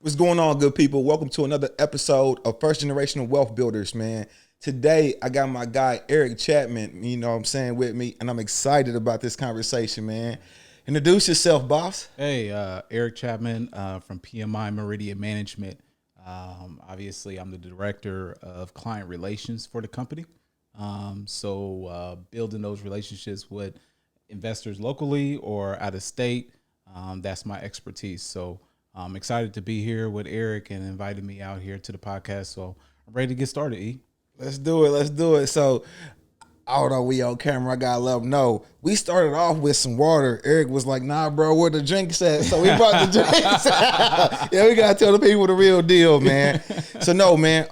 What's going on, good people? Welcome to another episode of First Generational Wealth Builders, man. Today, I got my guy, Erik Chapman, with me, and I'm excited about this conversation, man. Introduce yourself, boss. Hey, Erik Chapman from PMI Meridian Management. Obviously, I'm the director of client relations for the company. Building those relationships with investors locally or out of state, that's my expertise. So I'm excited to be here with Erik and invited me out here to the podcast. So I'm ready to get started, E. Let's do it. So, although we on camera, I gotta let them know. We started off with some water. Erik was like, nah, bro, where the drinks at? So we brought the drinks out. Yeah, we gotta tell the people the real deal, man. So no, man,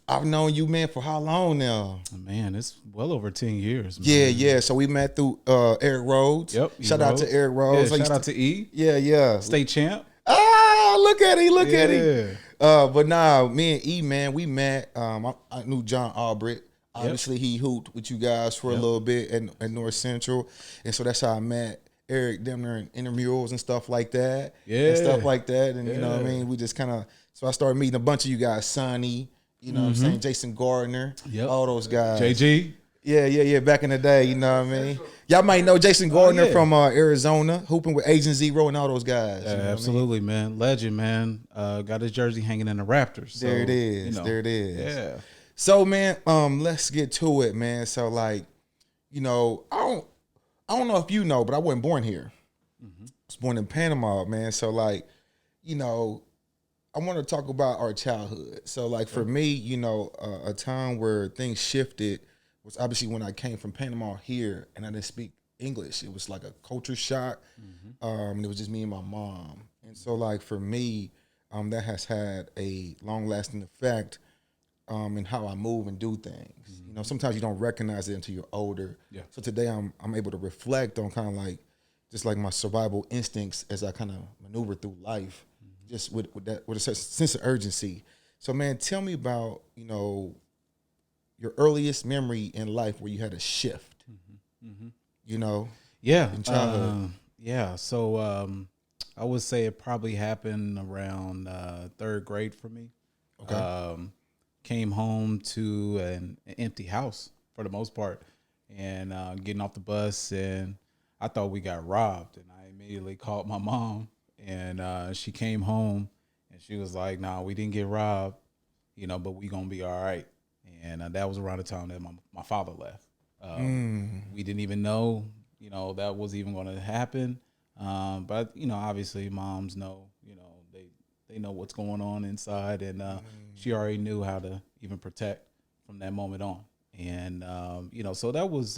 I've known you, man, for how long now? Man, it's well over 10 years. Man. Yeah. So we met through Eric Rhodes. Yep. Shout out to Eric Rhodes. Yeah, shout out to E. Yeah. State champ. Ah, look at him. Yeah. But nah, me and E, man, we met. I knew John Albrecht. Obviously, he hooped with you guys for a little bit at North Central. And so that's how I met Erik down there in intramurals and stuff like that. Yeah. And stuff like that. And you know what I mean? We just kind of, so I started meeting a bunch of you guys, Sonny, you know what I'm saying? Jason Gardner, all those guys. JG. Yeah. Back in the day, you know what I mean? Y'all might know Jason Gardner from Arizona, hooping with Agent Zero and all those guys. Yeah, you know absolutely, man. Legend, man. Got his jersey hanging in the Raptors. So, there it is. There it is. Yeah. So, man, let's get to it, man. So, like, I don't know if you know, but I wasn't born here. I was born in Panama, man. So, like, I want to talk about our childhood. So, like, for me, a time where things shifted was obviously when I came from Panama here and I didn't speak English. It was like a culture shock. It was just me and my mom. And so, like, for me, that has had a long-lasting effect in how I move and do things. Sometimes you don't recognize it until you're older. Yeah. So today I'm able to reflect on kind of like just like my survival instincts as I kind of maneuver through life, just with a sense of urgency. So, man, tell me about your earliest memory in life where you had a shift. Yeah. In childhood. So I would say it probably happened around third grade for me. Okay. Came home to an empty house for the most part, and getting off the bus, and I thought we got robbed, and I immediately called my mom, and she came home, and she was like, "Nah, we didn't get robbed, but we gonna be all right." And that was around the time that my father left. We didn't even know, that was even going to happen. But obviously, moms know, they know what's going on inside, and she already knew how to even protect from that moment on. And so that was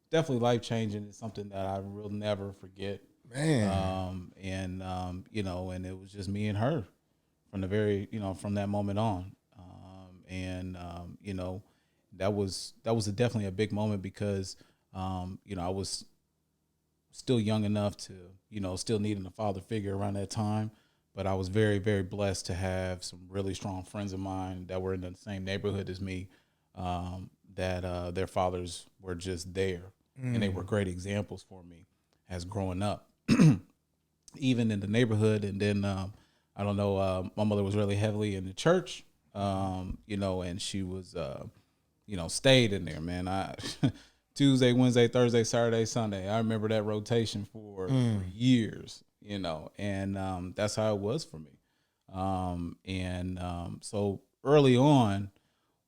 definitely life changing. It's something that I will never forget. Man. And it was just me and her from the very, from that moment on. That was definitely a big moment because I was still young enough to still needing a father figure around that time. But I was very, very blessed to have some really strong friends of mine that were in the same neighborhood as me, that their fathers were just there. And they were great examples for me as growing up, even in the neighborhood. And then, I don't know, my mother was really heavily in the church, and she was, stayed in there, man. Tuesday, Wednesday, Thursday, Saturday, Sunday. I remember that rotation for years. And that's how it was for me. So early on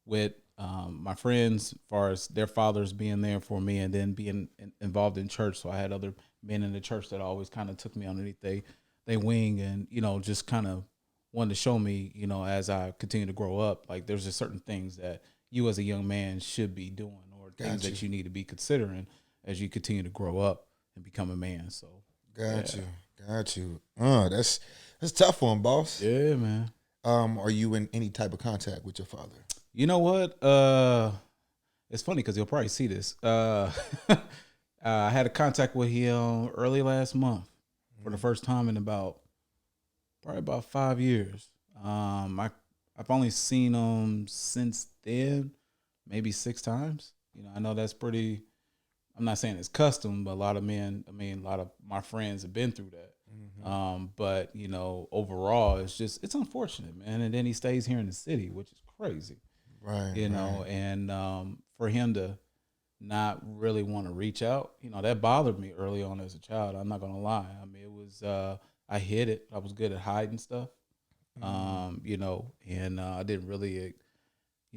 with my friends, as far as their fathers being there for me and then being involved in church. So I had other men in the church that always kind of took me underneath they wing and, just kind of wanted to show me, as I continue to grow up, like there's just certain things that you as a young man should be doing or things that you need to be considering as you continue to grow up and become a man. So Got you. That's a tough one, boss. Yeah, man. Are you in any type of contact with your father? You know what? It's funny because you'll probably see this. I had a contact with him early last month for the first time in probably about 5 years. I've only seen him since then, maybe 6 times. I know that's pretty. I'm not saying it's custom, but a lot of men, a lot of my friends have been through that. But overall, it's unfortunate, man. And then he stays here in the city, which is crazy, Right. And for him to not really want to reach out, that bothered me early on as a child. I'm not gonna lie. I mean, it was I hid it. I was good at hiding stuff, and I didn't really,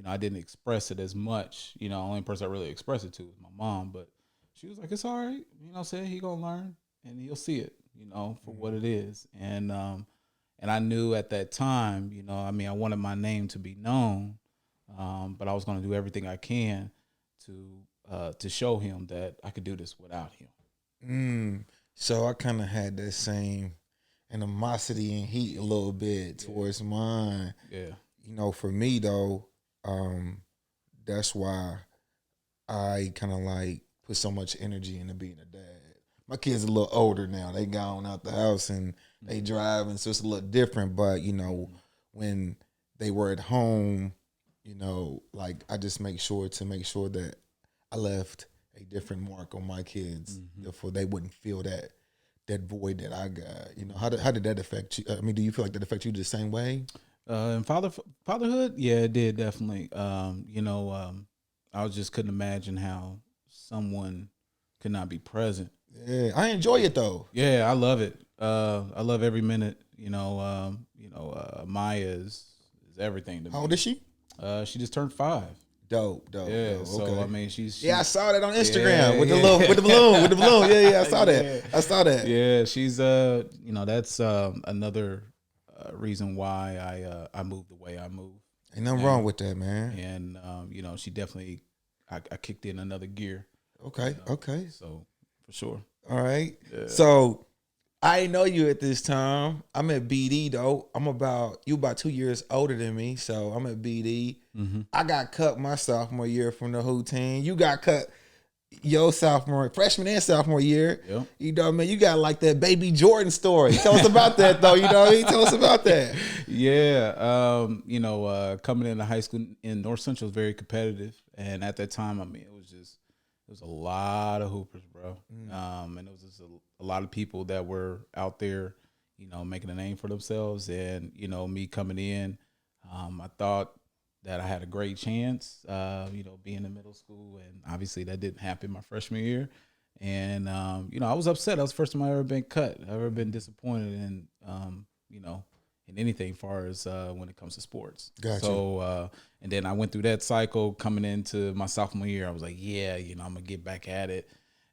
I didn't express it as much. Only person I really expressed it to was my mom, but she was like, "It's all right." Saying he gonna learn and he'll see it, for what it is. And I knew at that time, I wanted my name to be known, but I was gonna do everything I can to show him that I could do this without him. So I kind of had that same animosity and heat a little bit towards mine. Yeah. For me though, that's why I kind of like put so much energy into being a dad. My kids are a little older now. They gone out the house and they driving, so it's a little different. But when they were at home, like I just make sure that I left a different mark on my kids, therefore they wouldn't feel that void that I got. How did that affect you? I mean, do you feel like that affect you the same way? And fatherhood, yeah, it did definitely. I just couldn't imagine how someone could not be present. Yeah, I enjoy it though. Yeah, I love it. I love every minute. Maya is everything to me. How old is she? She just turned 5. Dope. Yeah, dope. so Okay. I mean, she's I saw that on Instagram with the balloon. Yeah, I saw that. Yeah, she's that's another reason why I moved the way I moved. Ain't nothing wrong with that, man. And she definitely I kicked in another gear. Okay. So for sure. All right. Yeah. So I didn't know you at this time. I'm at BD though. You about 2 years older than me, so I'm at BD. I got cut my sophomore year from the whole team. You got cut your freshman and sophomore year. Yep. You know what I mean? You got like that baby Jordan story. Tell us about that though. You know what I mean? Tell us about that. Yeah. Coming into high school in North Central was very competitive. And at that time, it was a lot of hoopers, bro. And it was just a lot of people that were out there, making a name for themselves. And, me coming in, I thought that I had a great chance, being in middle school. And obviously that didn't happen my freshman year. And, I was upset. That was the first time I ever been cut. I've ever been disappointed in, in anything as far as when it comes to sports. Gotcha. So, and then I went through that cycle coming into my sophomore year. I was like, yeah, I'm going to get back at it.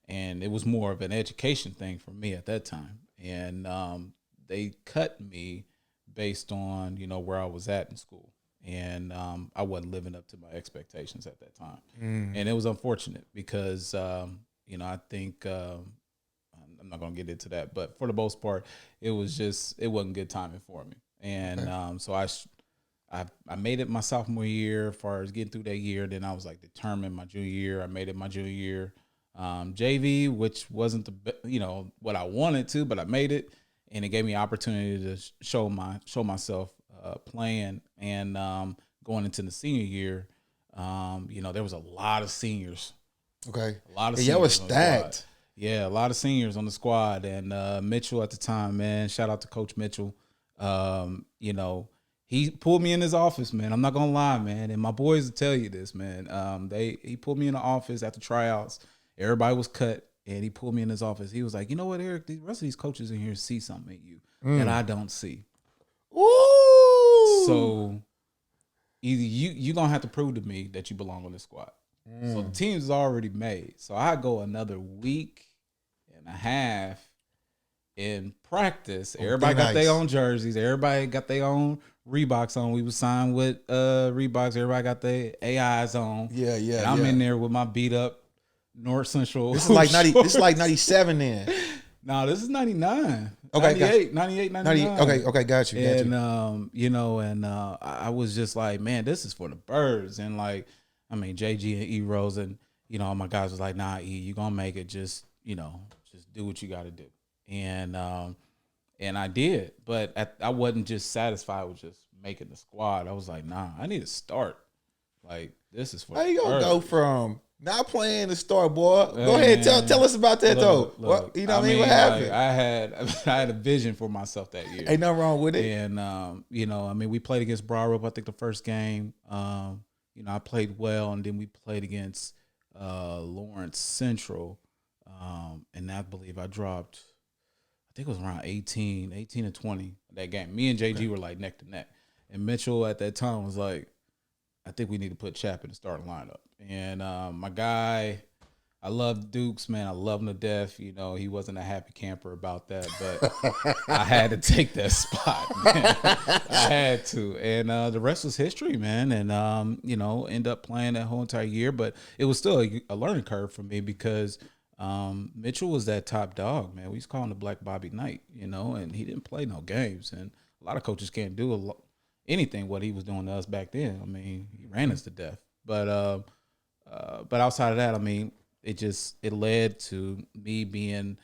And it was more of an education thing for me at that time. And they cut me based on, where I was at in school. And I wasn't living up to my expectations at that time. And it was unfortunate because, I think I'm not going to get into that. But for the most part, it wasn't good timing for me. And so I made it my sophomore year as far as getting through that year. Then I was like determined my junior year. I made it my junior year. JV, which wasn't what I wanted to, but I made it. And it gave me an opportunity to show myself playing. And going into the senior year, there was a lot of seniors. Okay. A lot of seniors. Yeah, was stacked. Yeah, a lot of seniors on the squad. And Mitchell at the time, man, shout out to Coach Mitchell. He pulled me in his office, man. I'm not gonna lie, man. And my boys will tell you this, man. He pulled me in the office after tryouts. Everybody was cut, and he pulled me in his office. He was like, "You know what, Eric? The rest of these coaches in here see something in you that I don't see. Ooh. So either you gonna have to prove to me that you belong on this squad." So the team's already made. So I go another week and a half in practice. Everybody got their own jerseys. Everybody got their own Reeboks on. We was signed with Reeboks. Everybody got their AIs on. Yeah. And I'm in there with my beat up North Central. This is like 90. This is like 97 then. No, this is 99. Okay, 98, 99. Okay, got you. And I was just like, man, this is for the birds. And like, JG and E Rose and all my guys was like, nah, E, you gonna make it. Just do what you got to do. And I did, but I wasn't just satisfied with just making the squad. I was like, nah, I need to start. Like, this is for how you gonna go from Not playing the star, boy. Go ahead, tell us about that though. Look, you know what I mean? What happened? Like, I had a vision for myself that year. Ain't nothing wrong with it. And you know, I mean, we played against Broad Rip, I think the first game. You know, I played well, and then we played against Lawrence Central. And I believe I dropped, I think it was around 18 to 20 that game. Me and JG were like neck to neck. And Mitchell at that time was like, I think we need to put Chapman in the starting lineup. And my guy, I love Dukes, man. I love him to death. You know, he wasn't a happy camper about that, but I had to take that spot, man. I had to. And the rest was history, man. And, you know, end up playing that whole entire year. But it was still a learning curve for me because Mitchell was that top dog, man. We used to call him the Black Bobby Knight, you know, and he didn't play no games. And a lot of coaches can't do anything what he was doing to us back then. I mean, he ran us to death. But outside of that, I mean, it led to me being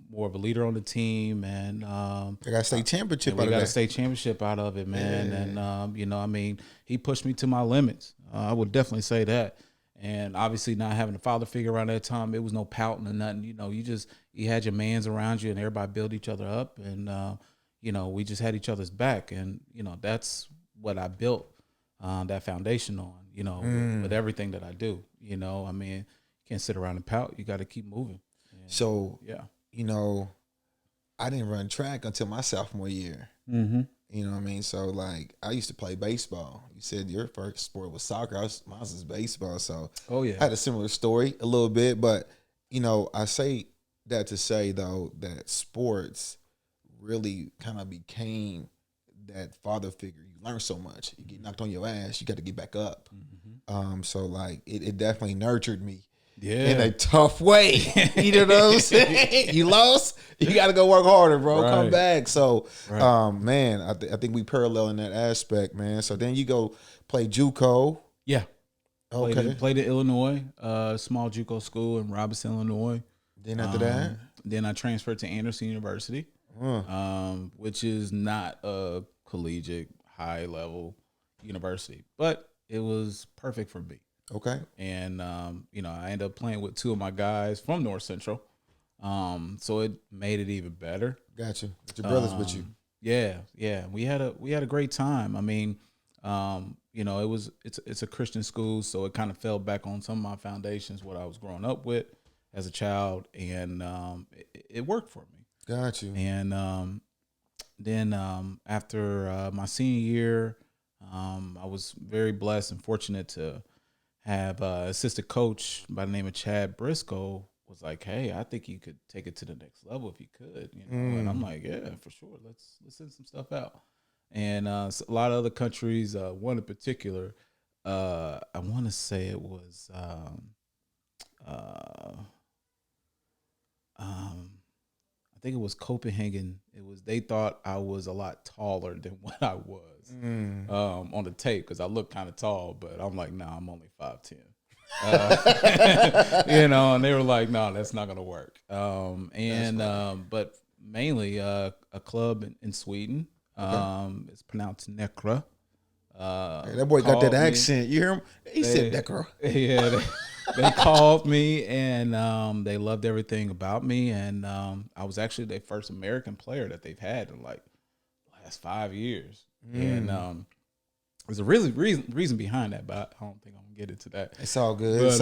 more of a leader on the team, and I got a state championship. We got a state championship out of it, man. Yeah. And you know, I mean, he pushed me to my limits. I would definitely say that. And obviously, not having a father figure around that time, it was no pouting or nothing. You know, you had your mans around you, and everybody built each other up, and you know, we just had each other's back, and you know, that's what I built that foundation on. You know, with everything that I do. You know, I mean, you can't sit around and pout. You got to keep moving. And, so yeah, you know, I didn't run track until my sophomore year. Mm-hmm. You know what I mean? So like, I used to play baseball. You said your first sport was soccer. Mine was baseball. So I had a similar story a little bit, but you know, I say that to say though that sports really kind of became that father figure. You learn so much. You get knocked on your ass, you got to get back up. Mm-hmm. So like it definitely nurtured me. Yeah. In a tough way. You know what I'm saying? You lost, you got to go work harder, bro. Right. Come back. So, man, I think we parallel in that aspect, man. So then you go play JUCO. Yeah. Okay. Played in Illinois, small JUCO school in Robinson, Illinois. Then after that? Then I transferred to Anderson University, which is not a collegiate, high-level university. But it was perfect for me. Okay. And, you know, I ended up playing with two of my guys from North Central. So it made it even better. Gotcha. But your brothers with you. Yeah. Yeah. We had a great time. I mean, you know, it's a Christian school, so it kind of fell back on some of my foundations, what I was growing up with as a child. And, it worked for me. Got you. And, then, after, my senior year, I was very blessed and fortunate to have assistant coach by the name of Chad Briscoe was like, hey, I think you could take it to the next level if you could, you know. And I'm like, yeah, for sure. Let's send some stuff out. And a lot of other countries, one in particular, I want to say it was I think it was Copenhagen. They thought I was a lot taller than what I was on the tape because I look kind of tall, but I'm like, nah, I'm only 5'10". You know, and they were like, no, that's not gonna work. But mainly a club in Sweden. It's pronounced Necra. Hey, that boy got that accent. You hear him? He said Necra. Yeah. They called me and they loved everything about me, and I was actually their first American player that they've had in like the last 5 years. And there's a really reason behind that, but I don't think I'm gonna get into that. It's all good. But,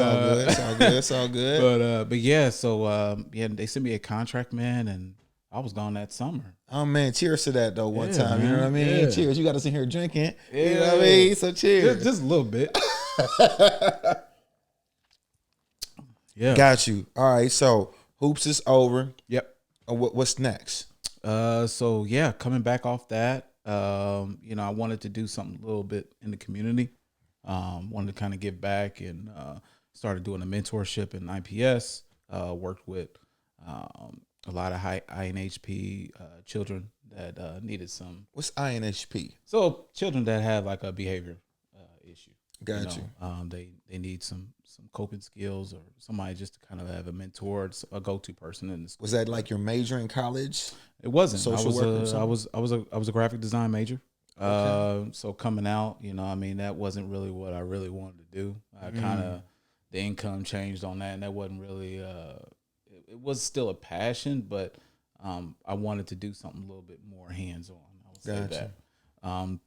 it's all good. But yeah, so they sent me a contract, man, and I was gone that summer. Oh man, cheers to that though. One time, man. You know what I mean? Yeah. Cheers. You got us in here drinking. Yeah. You know what I mean? So cheers. Just a little bit. Yeah. Got you. All right. So hoops is over. Yep. What's next? So yeah, coming back off that, you know, I wanted to do something a little bit in the community. Wanted to kind of give back and started doing a mentorship in IPS. Worked with a lot of high INHP children that needed some. What's INHP? So children that have like a behavior issue. Got you. They need some coping skills or somebody just to kind of have a mentor, a go-to person in the school. Was that like your major in college? It wasn't. Social work. I was a graphic design major. Okay. So coming out, you know, I mean, that wasn't really what I really wanted to do. I kind of the income changed on that, and that wasn't really it was still a passion, but I wanted to do something a little bit more hands on. I would say Gotcha. that.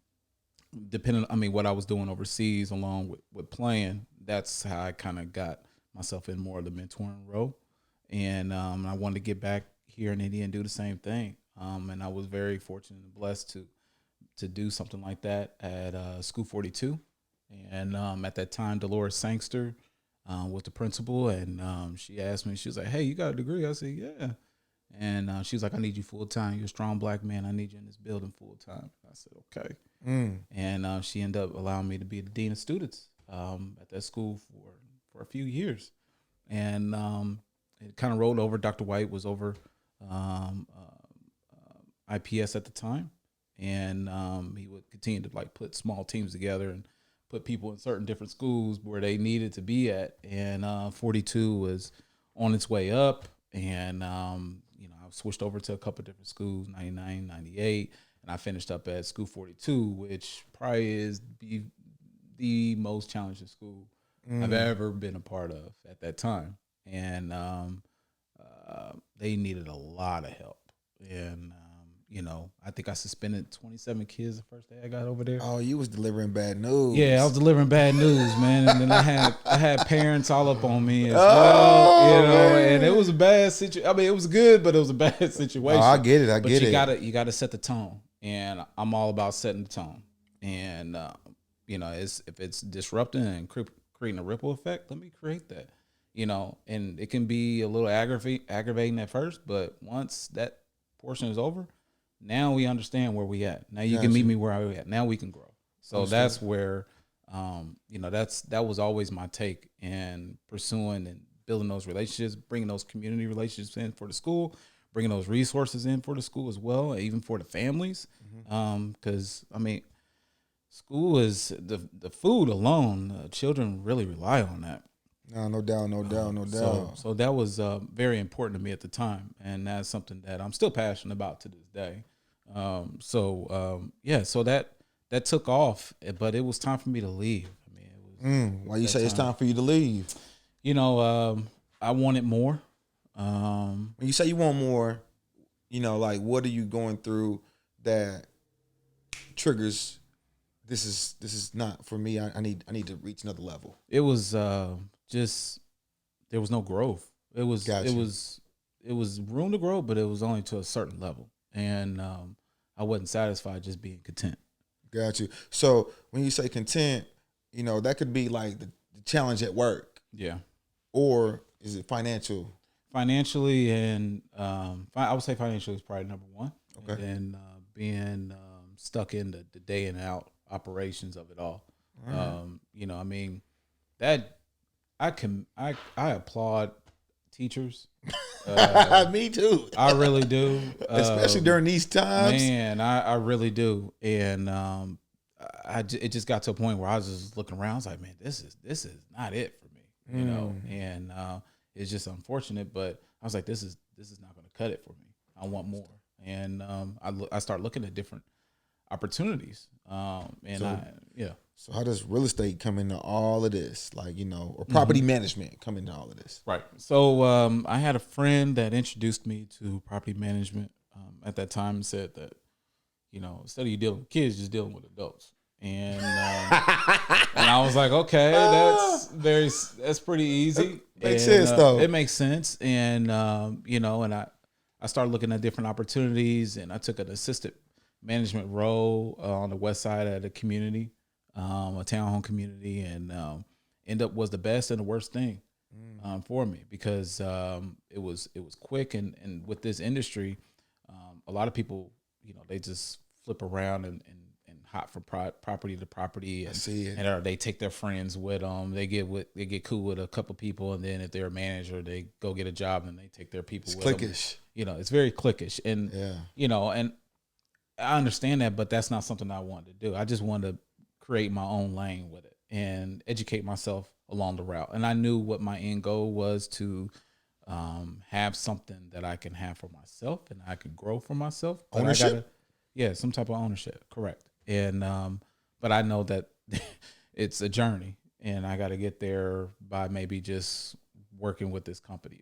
Depending, I mean, what I was doing overseas along with playing, that's how I kind of got myself in more of the mentoring role, and I wanted to get back here in India and do the same thing. And I was very fortunate and blessed to do something like that at School 42. And at that time, Dolores Sangster was the principal, and she asked me, she was like, "Hey, you got a degree?" I said, "Yeah." And she was like, "I need you full time. You're a strong black man. I need you in this building full time." I said, "Okay." And she ended up allowing me to be the dean of students at that school for a few years. And it kind of rolled over. Dr. White was over um, IPS at the time, and he would continue to like put small teams together and put people in certain different schools where they needed to be at. And 42 was on its way up, and I switched over to a couple of different schools, 99, 98, and I finished up at School 42, which probably is the most challenging school I've ever been a part of at that time. And they needed a lot of help. And, I think I suspended 27 kids the first day I got over there. Oh, you was delivering bad news. Yeah, I was delivering bad news, man. And then I had parents all up on me as well, man. and it was a bad situation. I mean, it was good, but it was a bad situation. Oh, I get it. But you gotta set the tone, and I'm all about setting the tone. And if it's disrupting and creating a ripple effect, let me create that. And it can be a little aggravating at first, but once that portion is over, now we understand where we at. Now you can meet me where I at. Now we can grow. So that's where, that was always my take in pursuing and building those relationships, bringing those community relationships in for the school, bringing those resources in for the school as well, even for the families. Because school is the food alone. Children really rely on that. No doubt. So that was very important to me at the time, and that's something that I'm still passionate about to this day. So that took off, but it was time for me to leave. I mean, it was. Why you say it's time for you to leave? I wanted more. When you say you want more, like what are you going through that triggers? This is not for me. I need to reach another level. It was just there was no growth. It was room to grow, but it was only to a certain level, and I wasn't satisfied just being content. Got you. So when you say content, that could be like the challenge at work. Yeah. Or is it financial? Financially, and I would say financially is probably number one. Okay. And then being stuck in the day in and out operations of it all. That I applaud teachers. Me too. I really do. Especially during these times. Man, I really do. And it just got to a point where I was just looking around. I was like, man, this is not it for me, And it's just unfortunate, but I was like, this is not going to cut it for me. I want more. And I start looking at different opportunities. So how does real estate come into all of this? Like, or property management come into all of this? Right. So I had a friend that introduced me to property management at that time and said that, instead of you dealing with kids, just dealing with adults. And and I was like, okay, that's pretty easy. Makes sense though. It makes sense. And and I started looking at different opportunities, and I took an assistant management role on the west side at a community, a townhome community, and end up was the best and the worst thing for me because it was quick, and with this industry, a lot of people, they just flip around and hop from property to property, and, I see it. and they take their friends with them. They get cool with a couple people, and then if they're a manager, they go get a job and they take their people. It's with cliquish. Them. It's very cliquish, and and I understand that, but that's not something I wanted to do. I just wanted to create my own lane with it and educate myself along the route. And I knew what my end goal was to have something that I can have for myself and I can grow for myself. But ownership? Some type of ownership, correct. And but I know that it's a journey, and I got to get there by maybe just working with this company,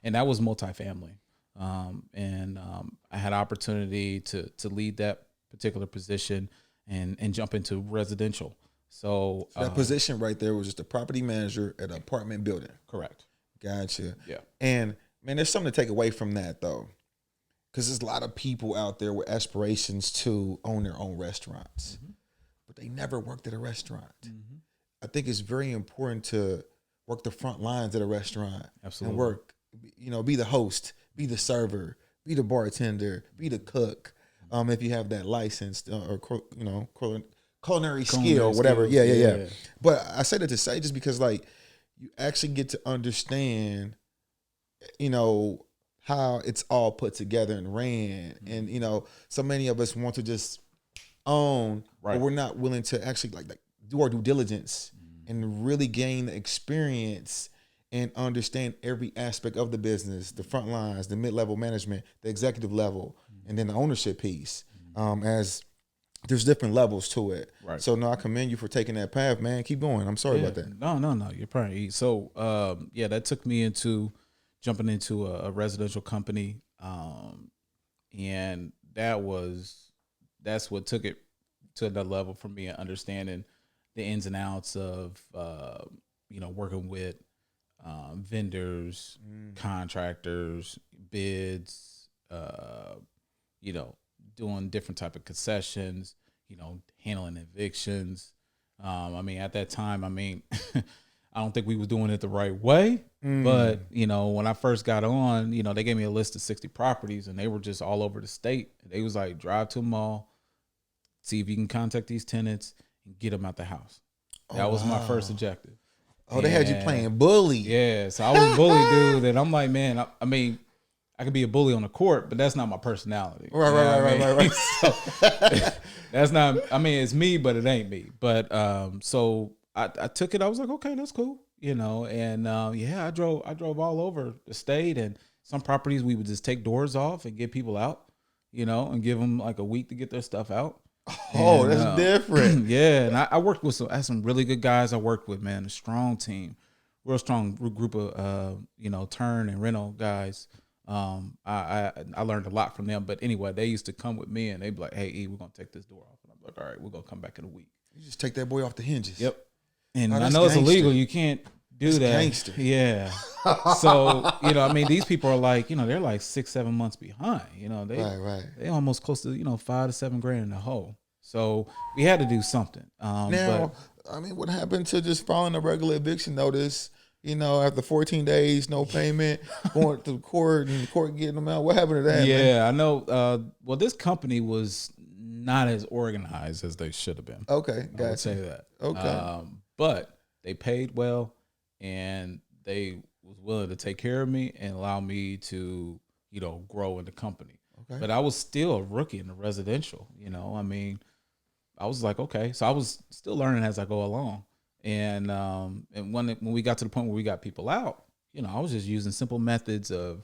and that was multifamily. I had opportunity to lead that particular position and jump into residential. So that position right there was just a property manager at an apartment building. Correct. Gotcha. Yeah. And man, there's something to take away from that though, because there's a lot of people out there with aspirations to own their own restaurants, but they never worked at a restaurant. I think it's very important to work the front lines at a restaurant. Absolutely. And work, be the host, be the server, be the bartender, be the cook. If you have that license or culinary skill, whatever. Skills. Yeah. But I say that to say just because like you actually get to understand, how it's all put together and ran. And, so many of us want to just own, but we're not willing to actually like do our due diligence and really gain the experience and understand every aspect of the business, the front lines, the mid-level management, the executive level, and then the ownership piece. As there's different levels to it. Right. So no, I commend you for taking that path, man. Keep going. I'm sorry about that. No. You're probably so. That took me into jumping into a residential company, and that's what took it to another level for me, understanding the ins and outs of working with vendors, contractors, bids, doing different type of concessions, handling evictions. At that time, I don't think we was doing it the right way, but when I first got on, they gave me a list of 60 properties and they were just all over the state. They was like, drive to them all, see if you can contact these tenants and get them out the house. That was my first objective. Oh, they had you playing bully. Yeah, so I was a bully dude, and I'm like, man, I could be a bully on the court, but that's not my personality. Right. So, that's not. It's me, but it ain't me. But so I took it. I was like, okay, that's cool, And I drove all over the state, and some properties we would just take doors off and get people out, and give them like a week to get their stuff out. Oh, and, that's different. Yeah, and I worked with some really good guys. I worked with, man, a strong team, real strong group of turn and rental guys. I learned a lot from them. But anyway, they used to come with me and they'd be like, hey, E, we're going to take this door off. And I'm like, all right, we're going to come back in a week. You just take that boy off the hinges. Yep. And I know it's illegal. You can't do that. Gangster. Yeah. So, these people are like, they're like 6-7 months behind. They almost close to, $5,000 to $7,000 in the hole. So we had to do something. What happened to just filing a regular eviction notice? After 14 days, no payment, going to court and the court getting them out. What happened to that? Yeah, man? I know. This company was not as organized as they should have been. Okay, gotcha. I would say that. Okay. But they paid well, and they was willing to take care of me and allow me to, grow in the company. Okay. But I was still a rookie in the residential. I was like, okay. So I was still learning as I go along. And when we got to the point where we got people out, I was just using simple methods of,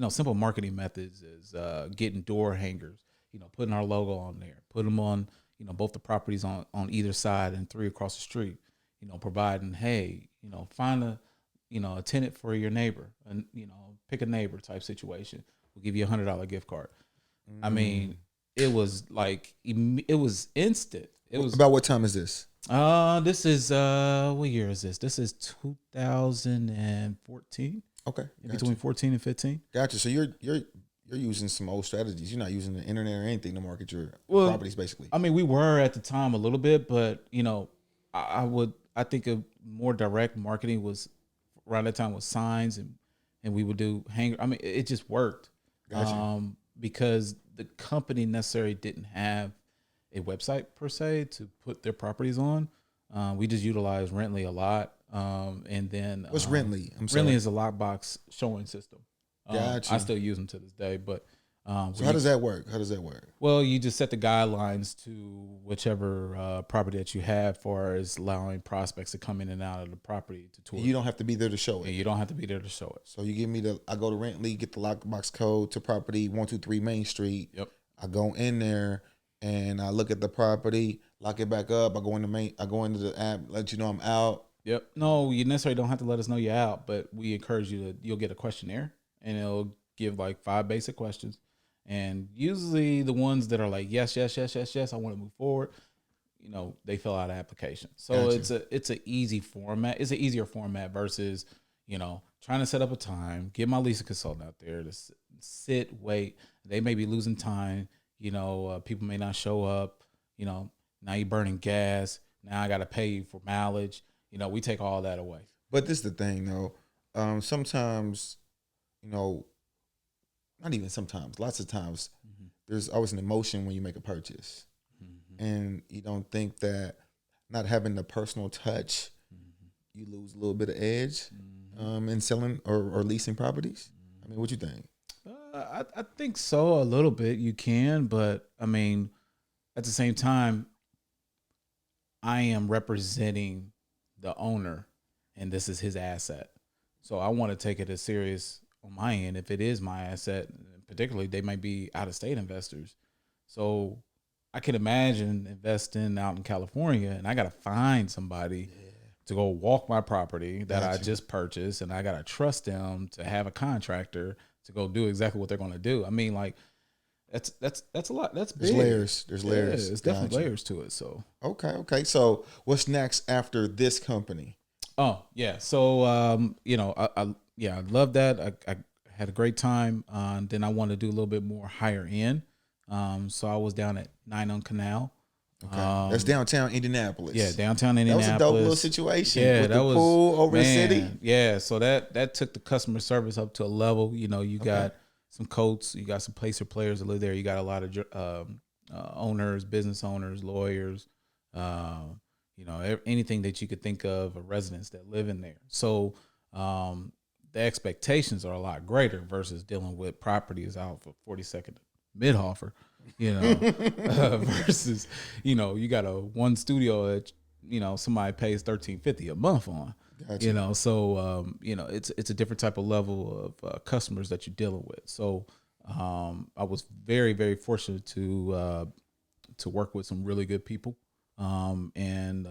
simple marketing methods is getting door hangers, putting our logo on there, put them on, both the properties on either side and 3 across the street, providing, hey, find a tenant for your neighbor and, pick a neighbor type situation. We'll give you $100 gift card. It was like, it was instant. It was about what time is this? This is what year is this? This is 2014. Okay, gotcha. Between 14 and 15. Gotcha. So you're using some old strategies. You're not using the internet or anything to market your properties, basically. We were at the time a little bit, but I think a more direct marketing was around that time with signs and we would do hanger. It just worked. Gotcha. Because the company necessarily didn't have a website per se to put their properties on. We just utilized Rently a lot. And then what's Rently? I'm sorry. Rently is a lockbox showing system. Gotcha. I still use them to this day, but so how does that work? Well, you just set the guidelines to whichever property that you have, for as allowing prospects to come in and out of the property to tour. You don't have to be there to show it. And you don't have to be there to show it. So you give me I go to Rently, get the lockbox code to property 123 Main Street. Yep. I go in there and I look at the property, lock it back up. I go into the app, let you know I'm out. Yep. No, you necessarily don't have to let us know you're out, but we encourage you to. You'll get a questionnaire, and it'll give like 5 basic questions. And usually the ones that are like yes, yes, yes, yes, yes, I want to move forward. They fill out an application. So Gotcha. it's an easy format. It's an easier format versus trying to set up a time, get my leasing consultant out there to sit, wait. They may be losing time. People may not show up. Now you're burning gas. Now I got to pay you for mileage. We take all that away. But this is the thing, though. Sometimes, you know, not even sometimes, lots of times, there's always an emotion when you make a purchase. And you don't think that not having the personal touch, you lose a little bit of edge in selling or leasing properties? I mean, what you think? I think so, a little bit. You can, but I mean, at the same time, I am representing the owner, and this is his asset. So I want to take it as serious on my end. If it is my asset, particularly, they might be out-of-state investors. So I can imagine investing out in California, and I got to find somebody to go walk my property that I just purchased, and I got to trust them to have a contractor to go do exactly what they're going to do. I mean, like, that's a lot. That's big. There's layers. There's definitely layers to it. So okay. So what's next after this company? Oh yeah. So I love that. I had a great time. Then I wanted to do a little bit more higher end. So I was down at 9 on Canal. Okay, that's downtown Indianapolis. Yeah, downtown Indianapolis. That was a dope little situation. Yeah, with that the was pool over the city. Yeah, so that took the customer service up to a level. You got some coats, you got some placer players that live there. You got a lot of owners, business owners, lawyers. Anything that you could think of, residents that live in there. So the expectations are a lot greater versus dealing with properties out for 42nd Midhofer. Versus, you got a one studio that, somebody pays $1,350 a month on, Gotcha. So, it's a different type of level of customers that you're dealing with. So, I was very, very fortunate to work with some really good people. And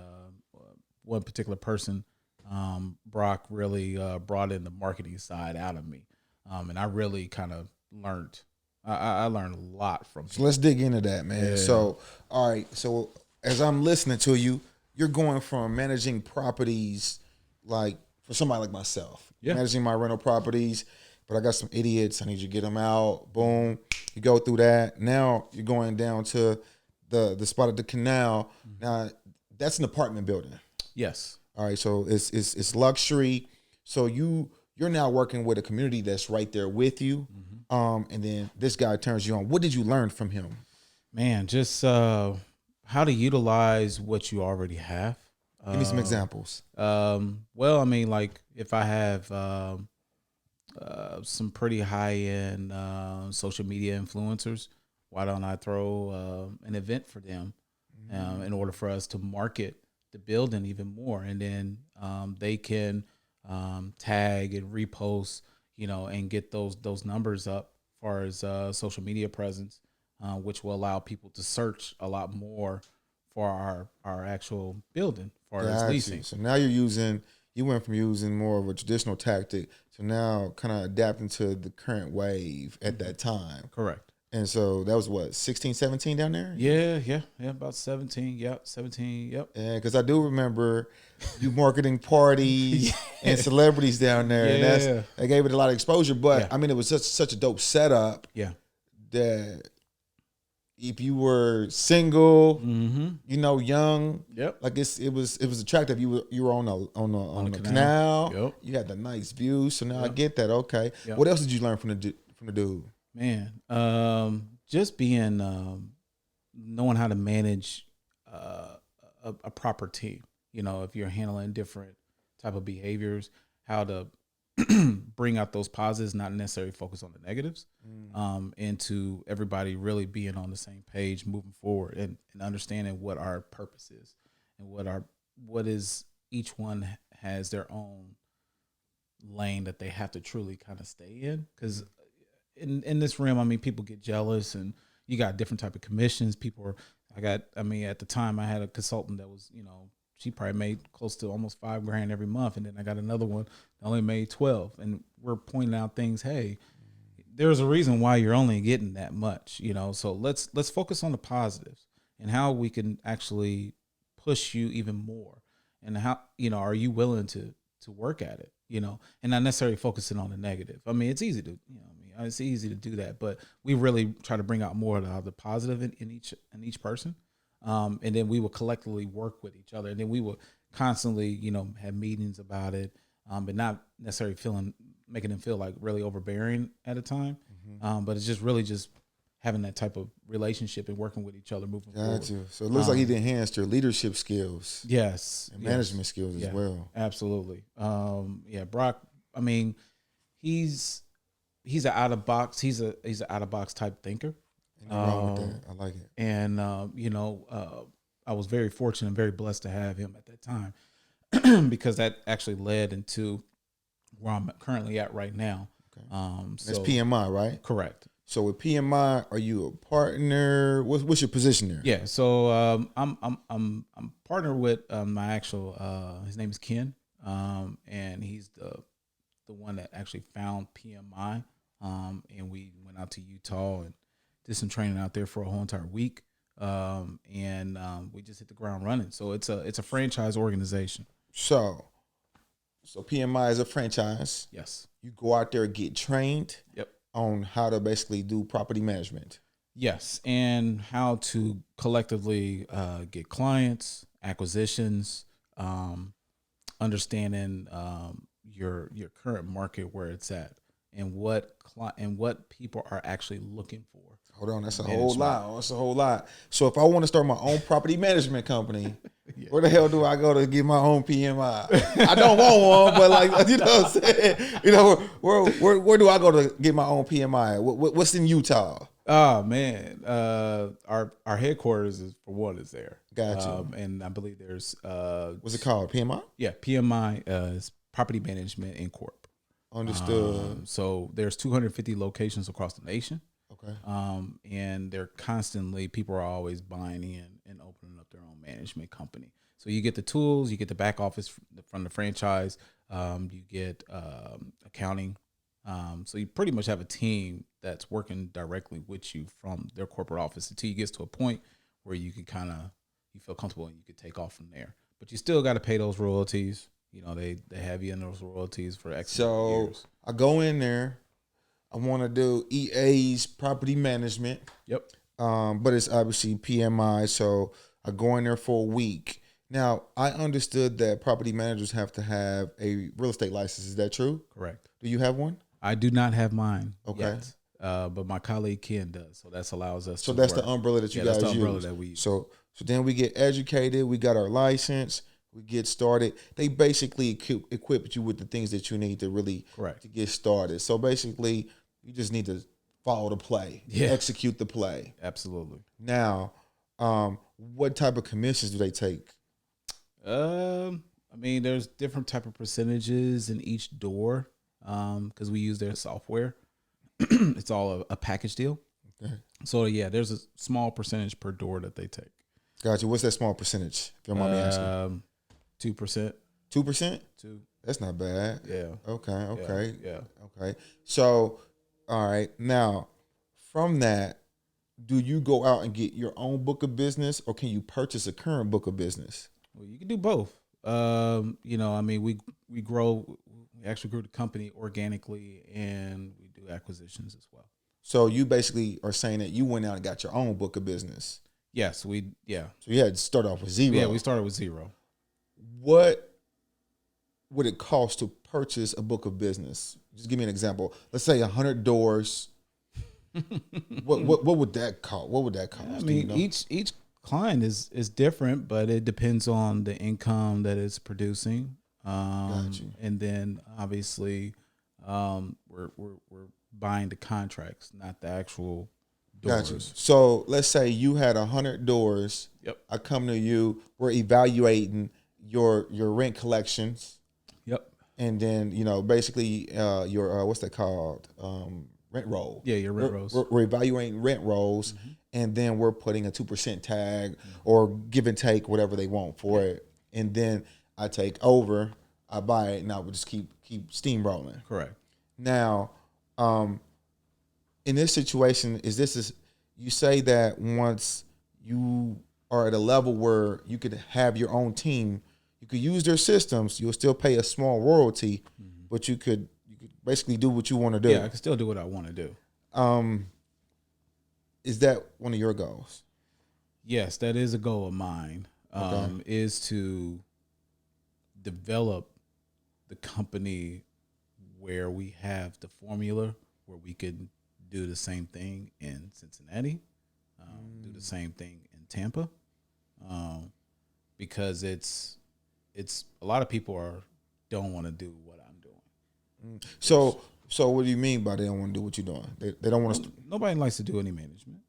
one particular person, Brock, really brought in the marketing side out of me. And I really kind of learned. I learned a lot from him. So let's dig into that, man. Yeah. So, all right. So as I'm listening to you, you're going from managing properties, like for somebody like myself, managing my rental properties, but I got some idiots. I need you to get them out. Boom. You go through that. Now you're going down to the spot at the canal. Now that's an apartment building. Yes. All right. So it's luxury. So you're now working with a community that's right there with you. And then this guy turns you on. What did you learn from him? Man, just how to utilize what you already have. Give me some examples. Well, I mean, like if I have some pretty high-end social media influencers, why don't I throw an event for them in order for us to market the building even more? And then they can tag and repost, and get those numbers up as far as social media presence, which will allow people to search a lot more for our actual building as far as leasing. So now you went from using more of a traditional tactic to now kind of adapting to the current wave at that time. Correct. And so that was what, 16, 17 down there? Yeah, about 17. Yep, 17. Yep. Yeah, because I do remember you marketing parties and celebrities down there. Yeah. And that gave it a lot of exposure. But I mean, it was such a dope setup. Yeah. That if you were single, young, like it was attractive. You were on the canal. Yep. You had the nice view. So now I get that. Okay. Yep. What else did you learn from the dude? Man, just being knowing how to manage a proper team. If you're handling different type of behaviors, how to bring out those positives, not necessarily focus on the negatives, and to everybody really being on the same page moving forward and understanding what our purpose is and what is each one has their own lane that they have to truly kind of stay in. Because in this realm, I mean, people get jealous and you got different type of commissions. At the time I had a consultant that was, she probably made close to almost $5,000 every month, and then I got another one that only made 12. And we're pointing out things. Hey, there's a reason why you're only getting that much, you know. So let's focus on the positives and how we can actually push you even more, and how, you know, are you willing to work at it, you know, and not necessarily focusing on the negative. I mean, it's easy to, you know, it's easy to do that, but we really try to bring out more of the positive in each person, and then we will collectively work with each other, and then we will constantly, you know, have meetings about it, but not necessarily making them feel like really overbearing at a time, but it's just really just having that type of relationship and working with each other moving forward. Got you. So it looks like he enhanced your leadership skills. Yes. And management skills as well. Absolutely. Yeah, Brock, I mean, he's an out of box. He's an out of box type thinker. Nothing wrong with that. I like it. And you know, I was very fortunate and very blessed to have him at that time, because that actually led into where I'm currently at right now. Okay. So that's PMI, right? Correct. So with PMI, are you a partner? What's your position there? Yeah. So I'm partnered with my actual his name is Ken, and he's the one that actually found PMI, and we went out to Utah and did some training out there for a whole entire week, and we just hit the ground running. So it's a franchise organization. So PMI is a franchise. Yes. You go out there and get trained. Yep. On how to basically do property management. Yes, and how to collectively get clients, acquisitions, understanding your current market, where it's at, and what people are actually looking for. Hold on, that's a whole lot. That's a whole lot. So if I want to start my own property management company, yeah, where the hell do I go to get my own PMI? I don't want one, but like, you know what I'm saying? You know, where do I go to get my own PMI? What's in Utah? Oh man, our headquarters is there. Gotcha. And I believe there's what's it called? PMI? Yeah, PMI is Property Management Inc. Corp. Understood. So there's 250 locations across the nation. Okay. And they're constantly, people are always buying in and opening up their own management company. So you get the tools, you get the back office from the franchise, you get accounting. So you pretty much have a team that's working directly with you from their corporate office until you get to a point where you can you feel comfortable and you can take off from there. But you still got to pay those royalties. You know, they have you in those royalties for X years. I go in there. I want to do EA's property management. Yep. But it's obviously PMI, so I go in there for a week. Now, I understood that property managers have to have a real estate license. Is that true? Correct. Do you have one? I do not have mine. Okay. Yet. But my colleague Ken does, so that allows us. So that's the umbrella that you guys use. That's the umbrella that we use. So then we get educated. We got our license. We get started. They basically equip you with the things that you need to really to get started. So basically, you just need to follow the play, execute the play. Absolutely. Now, what type of commissions do they take? I mean, there's different type of percentages in each door, because we use their software. It's all a package deal. Okay. So yeah, there's a small percentage per door that they take. Gotcha. What's that small percentage? If you don't mind me asking. 2%. 2%? 2. That's not bad. Yeah. Okay. Yeah. Okay. So, all right. Now, from that, do you go out and get your own book of business, or can you purchase a current book of business? Well, you can do both. You know, I mean, we actually grew the company organically, and we do acquisitions as well. So you basically are saying that you went out and got your own book of business. Yes, So you had to start off with zero. Yeah, we started with zero. What would it cost to purchase a book of business? Just give me an example. Let's say 100 doors. What would that cost? What would that cost? I mean, each client is different, but it depends on the income that it's producing. And then obviously, we're buying the contracts, not the actual doors. Gotcha. So let's say you had 100 doors. Yep. I come to you. We're evaluating your rent collections. Yep. And then, you know, basically your what's that called? Rent roll. Yeah, your rent rolls. We're evaluating rent rolls, and then we're putting a 2% tag or give and take whatever they want for it. and then I take over, I buy it, and I would just keep steamrolling. Correct. Now, in this situation, you say that once you are at a level where you could have your own team, you could use their systems, you'll still pay a small royalty, but you could basically do what you want to do. Yeah, I can still do what I want to do. Is that one of your goals? Yes, that is a goal of mine. Is to develop the company where we have the formula where we could do the same thing in Cincinnati, do the same thing in Tampa, because it's a lot of people don't want to do what I'm doing. So what do you mean by they don't want to do what you're doing? They don't want to. Nobody likes to do any management.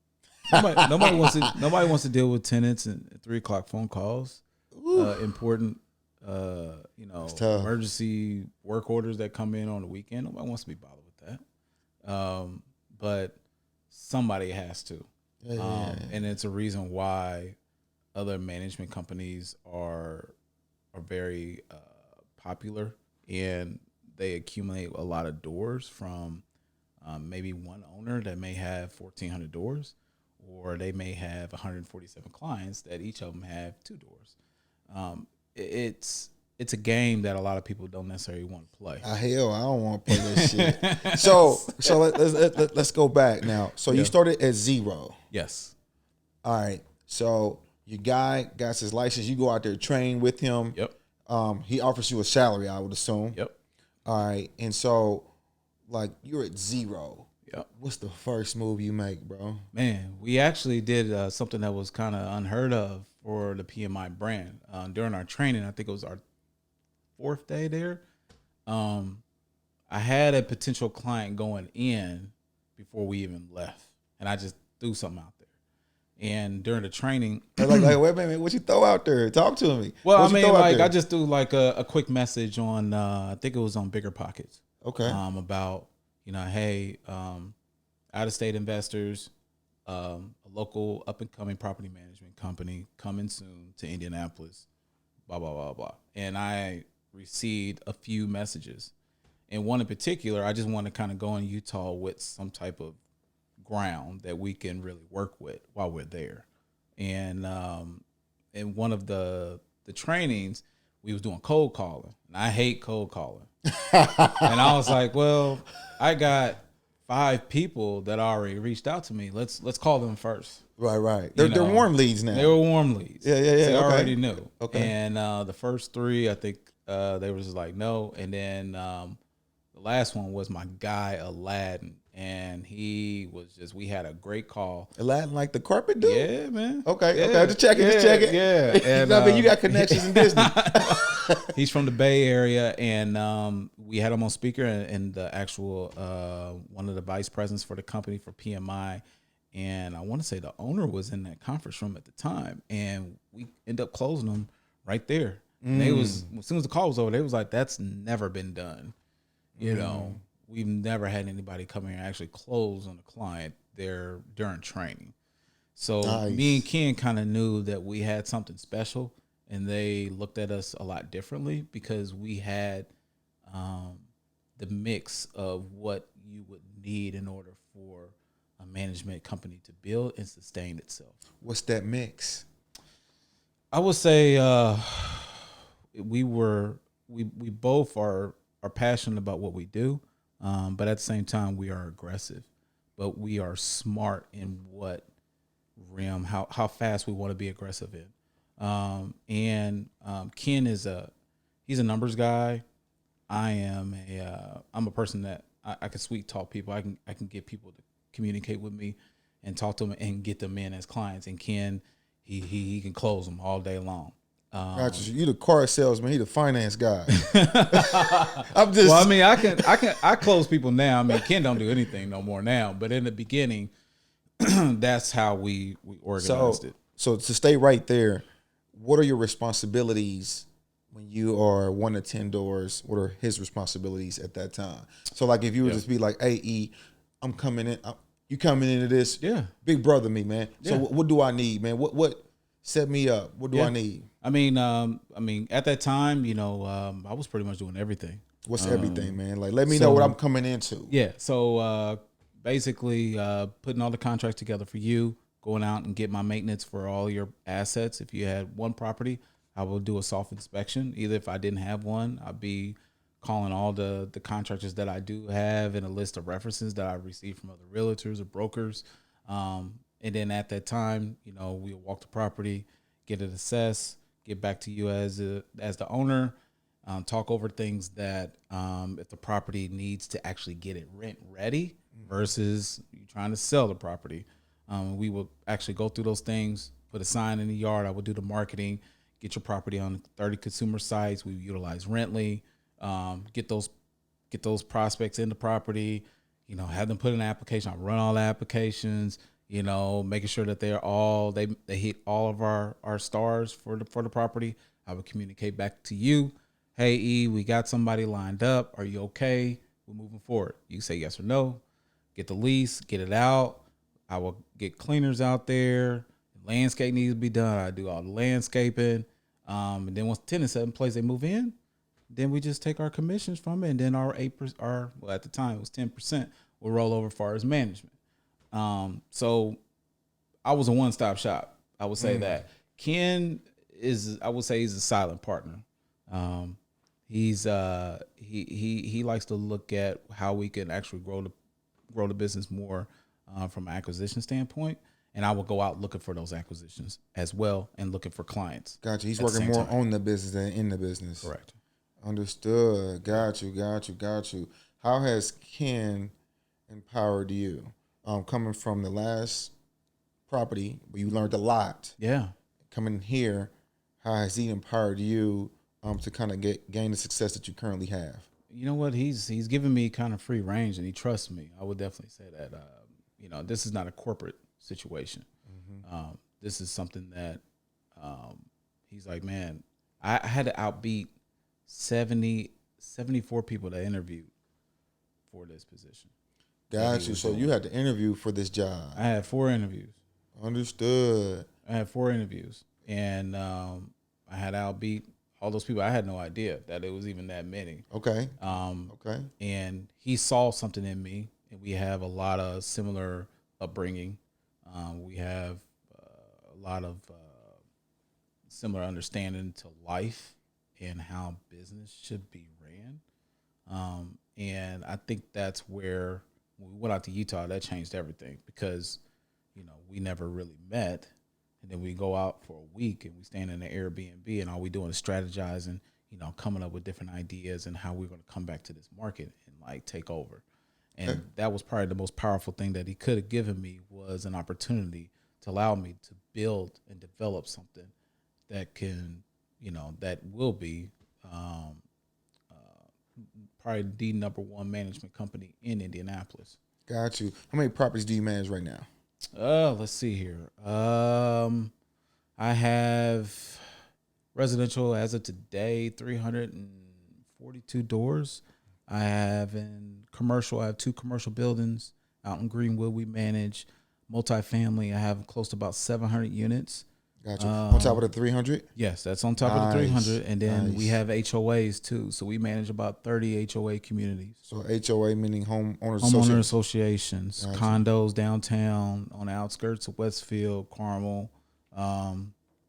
Nobody wants to deal with tenants and 3:00 phone calls, important, emergency work orders that come in on the weekend. Nobody wants to be bothered with that. But somebody has to, and it's a reason why other management companies are very popular, and they accumulate a lot of doors from maybe one owner that may have 1,400 doors, or they may have 147 clients that each of them have 2 doors. It's a game that a lot of people don't necessarily want to play. Hell, I don't want to play this shit. So let's go back now. So you started at 0. Yes. All right. So your guy got his license. You go out there, train with him. Yep. He offers you a salary, I would assume. Yep. All right. And so, like, you're at 0. Yep. What's the first move you make, bro? Man, we actually did something that was kind of unheard of for the PMI brand. During our training, I think it was our 4th day there. I had a potential client going in before we even left, and I just threw something out there. And during the training, like wait a minute, what you throw out there? Talk to me. Well, I mean, like I just threw like a quick message on. I think it was on Bigger Pockets. Okay. About hey, out of state investors, a local up and coming property management company coming soon to Indianapolis. Blah blah blah blah. And I received a few messages, and one in particular, I just want to kind of go in Utah with some type of ground that we can really work with while we're there. And in one of the trainings, we was doing cold calling, and I hate cold calling. And I was like, well, I got 5 people that already reached out to me. Let's call them first. Right. They're warm leads now. They were warm leads. Yeah. So they already knew. Okay. And the first 3, I think they were just like, no. And then the last one was my guy, Aladdin. And he was we had a great call. Aladdin, like the carpet dude? Yeah, man. Okay. Just check it. Yeah. And I mean, you got connections in Disney. He's from the Bay Area, and we had him on speaker, and the actual one of the vice presidents for the company for PMI, and I want to say the owner was in that conference room at the time, and we ended up closing them right there. And they was, as soon as the call was over, they was like, "That's never been done." You know, we've never had anybody come here and actually close on a client there during training. So me and Ken kind of knew that we had something special, and they looked at us a lot differently because we had the mix of what you would need in order for a management company to build and sustain itself. What's that mix? I would say we both are passionate about what we do, but at the same time we are aggressive, but we are smart in what realm, how fast we want to be aggressive in. And Ken he's a numbers guy. I'm a person that I can sweet talk people. I can get people to communicate with me and talk to them and get them in as clients. And Ken, he can close them all day long. Gotcha. You the car salesman. He the finance guy. Well, I mean, I close people now. I mean, Ken don't do anything no more now. But in the beginning, that's how we organized it. So to stay right there, what are your responsibilities when you are 1 to 10 doors? What are his responsibilities at that time? So like if you would just be like, hey, E, I'm coming in. You coming into this? Yeah. Big brother me, man. So Yeah. what do I need, man? What set me up? What do I need? At that time, I was pretty much doing everything. What's everything, man? Like, let me so- know what I'm coming into. Yeah. So basically, putting all the contracts together for you, going out and get my maintenance for all your assets. If you had one property, I will do a soft inspection. Either if I didn't have one, I'd be calling all the contractors that I do have and a list of references that I received from other realtors or brokers. And then at that time, we'll walk the property, get it assessed, get back to you as the owner. Talk over things that if the property needs to actually get it rent ready versus you trying to sell the property. We will actually go through those things, put a sign in the yard. I would do the marketing, get your property on 30 consumer sites. We utilize Rently, get those prospects in the property, have them put in an application. I run all the applications, making sure that they hit all of our stars for the property. I would communicate back to you. Hey, E, we got somebody lined up. Are you okay? We're moving forward. You say yes or no. Get the lease, get it out. I will get cleaners out there. Landscape needs to be done. I do all the landscaping. And then once the tenant's set in place, they move in. Then we just take our commissions from it, and then our 8%, at the time it was 10%, will roll over as far as management. So I was a one-stop shop. I would say that Ken he's a silent partner. He likes to look at how we can actually grow the business more from an acquisition standpoint, and I will go out looking for those acquisitions as well and looking for clients. Gotcha. He's working more on the business than in the business. Correct. Understood. Got you. How has Ken empowered you? Coming from the last property where you learned a lot. Yeah. Coming here, how has he empowered you to kind of gain the success that you currently have? You know what? He's given me kind of free range, and he trusts me. I would definitely say that. This is not a corporate situation. Mm-hmm. This is something that he's like, man, I had to outbeat 74 people that interviewed for this position. Got you. So you had to interview for this job. I had 4 interviews. Understood. I had 4 interviews, and I had to outbeat all those people. I had no idea that it was even that many. Okay. Okay. And he saw something in me, and we have a lot of similar upbringing. We have a lot of similar understanding to life and how business should be ran. And I think that's where when we went out to Utah, that changed everything because, we never really met. And then we go out for a week and we stand in an Airbnb and all we doing is strategizing, coming up with different ideas and how we're going to come back to this market and take over. And that was probably the most powerful thing that he could have given me was an opportunity to allow me to build and develop something that can, that will be probably the number 1 management company in Indianapolis. Got you. How many properties do you manage right now? Let's see here. I have residential as of today, 342 doors. I have in commercial, I have 2 commercial buildings out in Greenwood. We manage multifamily. I have close to about 700 units. Gotcha. On top of the 300? Yes, that's on top of the 300. And then we have HOAs too. So we manage about 30 HOA communities. So HOA meaning homeowners associations, gotcha. Condos downtown on the outskirts of Westfield, Carmel,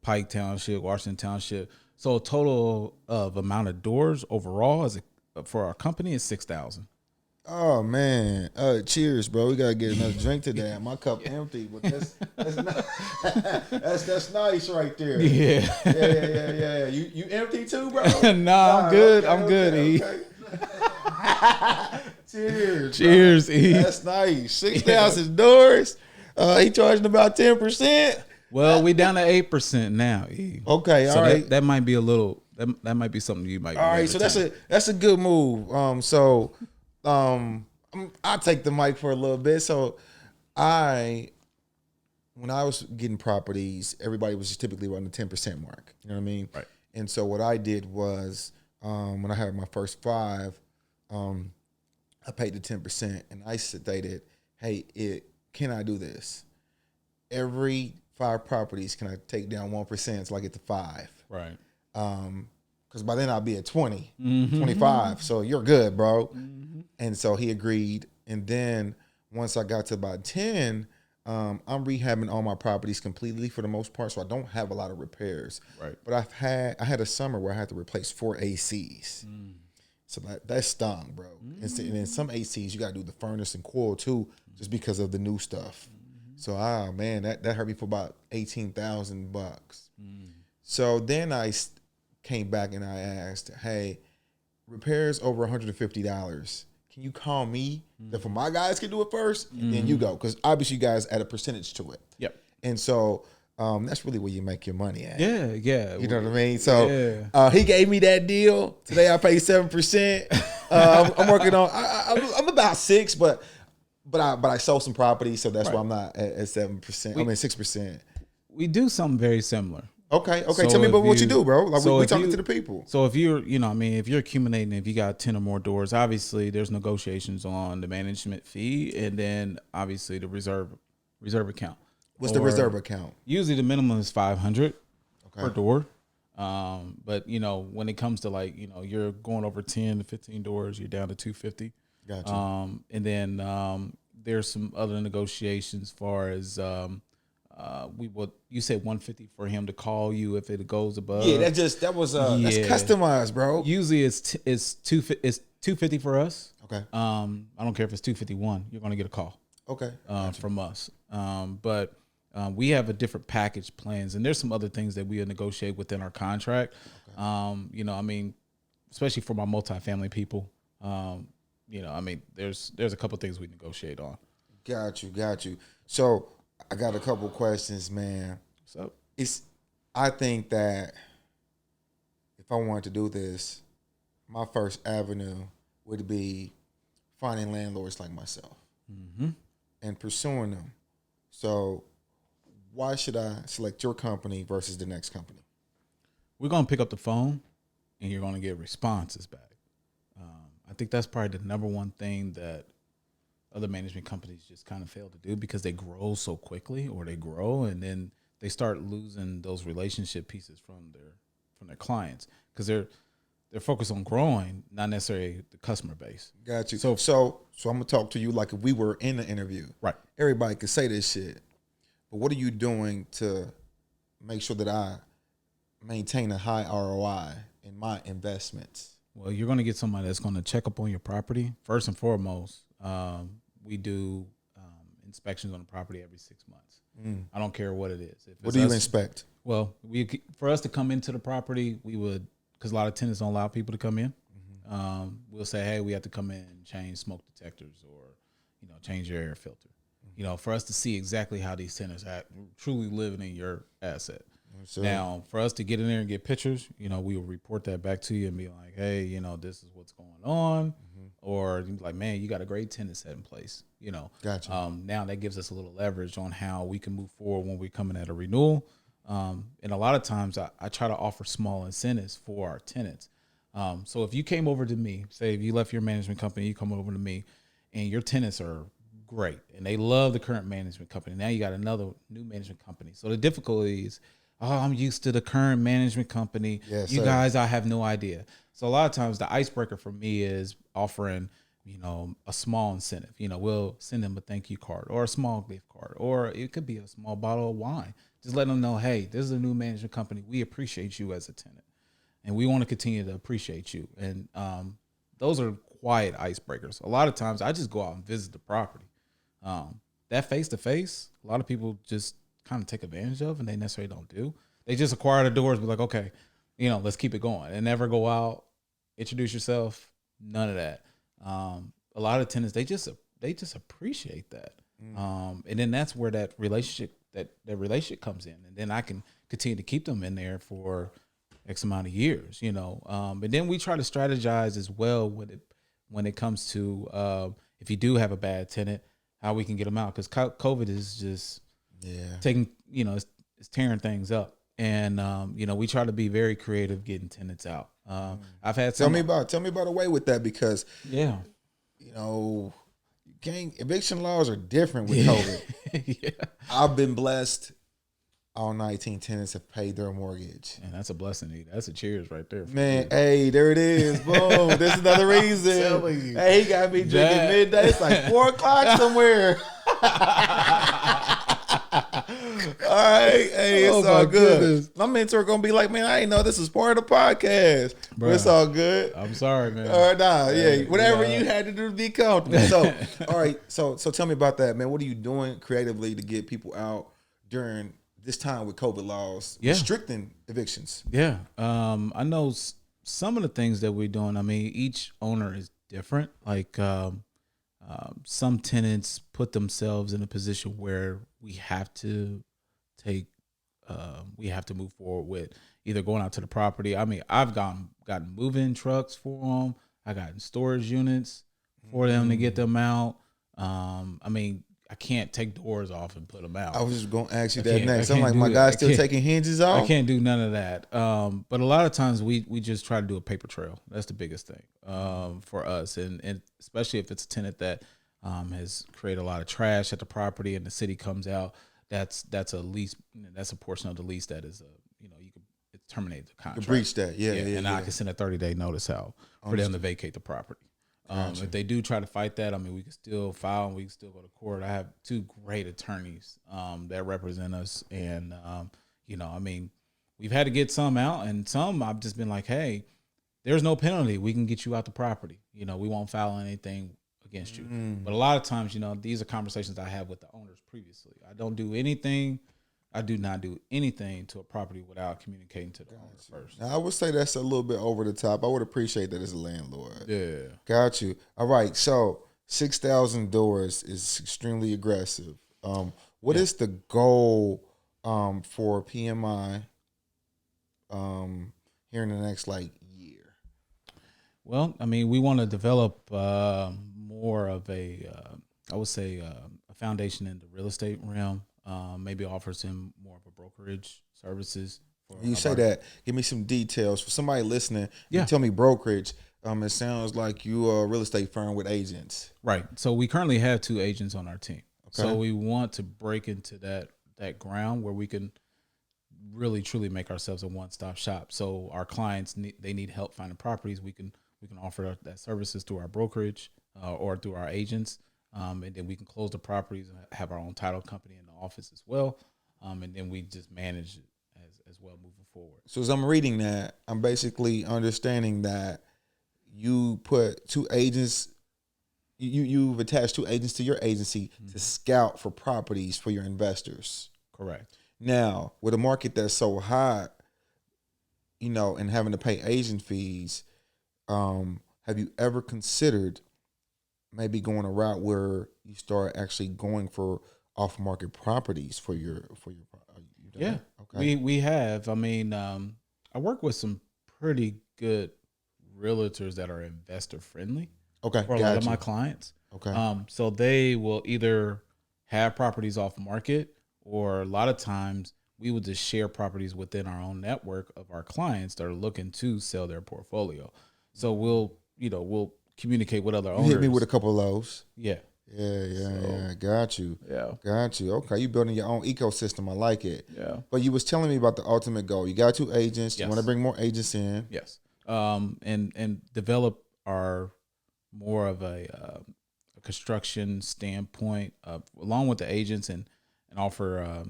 Pike Township, Washington Township. So a total of amount of doors overall for our company is 6,000. Oh man! Cheers, bro. We gotta get another drink today. My cup empty, but that's nice right there. Yeah. You empty too, bro? Nah, I'm good. I'm good, E. Cheers, bro. E. That's nice. 6,000 doors. He charging about 10%. Well, we down to 8% now, E. Okay, all right. That might be a little. That might be something you might. All right, so that's a good move. I'll take the mic for a little bit. So when I was getting properties, everybody was just typically around the 10% mark. You know what I mean? Right. And so what I did was when I had my first 5, I paid the 10% and I stated, hey, can I do this? Every 5 properties, can I take down 1% until I get to 5? Right. Because by then I'll be at 20, 25. So you're good, bro. And so he agreed. And then once I got to about 10, I'm rehabbing all my properties completely for the most part. So I don't have a lot of repairs. Right. But I had a summer where I had to replace 4 ACs. So that stung, bro. And then some ACs, you got to do the furnace and coil too, just because of the new stuff. So, man, that hurt me for about $18,000. So then I came back and I asked, hey, repairs over $150. Can you call me? That for my guys can do it first, and then you go. Because obviously you guys add a percentage to it. Yep. And so that's really where you make your money at. Yeah. You know what I mean? So he gave me that deal. Today I pay 7%. I'm working on. I'm about 6, but I sold some property, so that's why I'm not at 7%. I mean 6%. We do something very similar. Okay. So Tell me about what you do, bro. Like so we if talking you- to the people. So if you're, if you're accumulating, if you got 10 or more doors, obviously there's negotiations on the management fee, and then obviously the reserve account. What's the reserve account? Usually the minimum is 500 per door. But when it comes to you're going over 10 to 15 doors, you're down to 250. Gotcha. And then there's some other negotiations as far as you said 150 for him to call you if it goes above. Yeah, that's customized, bro. Usually it's 250 for us. Okay. I don't care if it's 251. You're going to get a call. Okay. From us. But we have a different package plans, and there's some other things that we negotiate within our contract. Okay. Especially for my multifamily people, there's a couple things we negotiate on. Got you. So I got a couple questions, man. So I think that if I wanted to do this, my first avenue would be finding landlords like myself and pursuing them. So why should I select your company versus the next company? We're going to pick up the phone and you're going to get responses back. I think that's probably the number one thing that other management companies just kind of fail to do, because they grow so quickly, or they grow and then they start losing those relationship pieces from their clients, because they're focused on growing, not necessarily the customer base. Got you. So I'm gonna talk to you like if we were in the interview. Right. Everybody could say this shit, but what are you doing to make sure that I maintain a high ROI in my investments? Well, you're going to get somebody that's going to check up on your property. First and foremost, we do inspections on the property every 6 months. I don't care what it is. What do you inspect? Well, for us to come into the property, we would, because a lot of tenants don't allow people to come in. We'll say, hey, we have to come in and change smoke detectors, or change your air filter. For us to see exactly how these tenants are truly living in your asset. So, now, for us to get in there and get pictures, we will report that back to you and be like, hey, this is what's going on. Or like, man, you got a great tenant set in place, Gotcha. Now that gives us a little leverage on how we can move forward when we're coming at a renewal. And a lot of times I try to offer small incentives for our tenants. So if you came over to me, say if you left your management company, you come over to me and your tenants are great and they love the current management company. Now you got another new management company. So the difficulty is, I'm used to the current management company. Yes, you guys, I have no idea. So a lot of times the icebreaker for me is offering, a small incentive. We'll send them a thank you card or a small gift card, or it could be a small bottle of wine. Just let them know, hey, this is a new management company. We appreciate you as a tenant, and we want to continue to appreciate you. And those are quiet icebreakers. A lot of times I just go out and visit the property. That face-to-face, a lot of people just kind of take advantage of, and they necessarily don't do. They just acquire the doors, be like, okay, let's keep it going, and never go out, introduce yourself, none of that. A lot of tenants, they just appreciate that. And then that's where that relationship comes in, and then I can continue to keep them in there for X amount of years, and then we try to strategize as well when it comes to if you do have a bad tenant, how we can get them out, because COVID is just taking, it's tearing things up. And, we try to be very creative getting tenants out. I've had tell me about a way with that, because, yeah, eviction laws are different with COVID. Yeah. I've been blessed all 19 tenants have paid their mortgage. And that's a blessing. That's a cheers right there. Man, hey, there it is. Boom. There's another reason. Telling you. Hey, he got me drinking midday. It's like 4 o'clock somewhere. All right. Hey, it's all good. Goodness. My mentor going to be like, man, I didn't know this was part of the podcast. But it's all good. I'm sorry, man. Whatever you had to do to be comfortable. So, all right. So tell me about that, man. What are you doing creatively to get people out during this time with COVID laws restricting evictions? Yeah. I know some of the things that we're doing. I mean, each owner is different. Like some tenants put themselves in a position where we have to move forward with either going out to the property. I mean, I've gotten move-in trucks for them. I got storage units for them to get them out. I mean, I can't take doors off and put them out. I was just going to ask you that next. I'm like, my guy's still taking hinges off? I can't do none of that. But a lot of times we just try to do a paper trail. That's the biggest thing for us. And especially if it's a tenant that has created a lot of trash at the property and the city comes out, that's a lease. That's a portion of the lease that is you can terminate the contract. Breach that. Yeah. And I can send a 30-day notice out for them to vacate the property. Gotcha. If they do try to fight that, I mean, we can still file and we can still go to court. I have 2 great attorneys that represent us. And, I mean, we've had to get some out, and some I've just been like, hey, there's no penalty. We can get you out the property. We won't file anything against you. But a lot of times, these are conversations I have with the owners previously. I do not do anything to a property without communicating to the owner first. Now, I would say that's a little bit over the top. I would appreciate that as a landlord. Yeah. Got you. All right. So 6,000 doors is extremely aggressive. What is the goal for PMI here in the next year? Well, I mean, we want to develop more of a foundation in the real estate realm. Maybe offers him more of a brokerage services. You say that. Give me some details for somebody listening. You tell me brokerage. It sounds like you are a real estate firm with agents. Right. So we currently have 2 agents on our team. Okay. So we want to break into that ground where we can really truly make ourselves a one-stop shop. So our clients they need help finding properties. We can offer that services through our brokerage or through our agents. And then we can close the properties and have our own title company in the office as well. And then we just manage it as well moving forward. So as I'm reading that, I'm basically understanding that you put 2 agents, you've attached 2 agents to your agency to scout for properties for your investors. Correct. Now, with a market that's so hot, and having to pay agent fees, have you ever considered maybe going a route where you start actually going for off-market properties for your yeah. Okay. We have. I mean, I work with some pretty good realtors that are investor friendly. Okay. For a lot of my clients. Okay. So they will either have properties off market, or a lot of times we will just share properties within our own network of our clients that are looking to sell their portfolio. So we'll communicate with other owners. You hit me with a couple of those. Yeah. Yeah. Got you. Yeah. Got you. Okay. You building your own ecosystem. I like it. Yeah. But you was telling me about the ultimate goal. You got 2 agents. You want to bring more agents in. Yes. And develop our more of a construction standpoint along with the agents and offer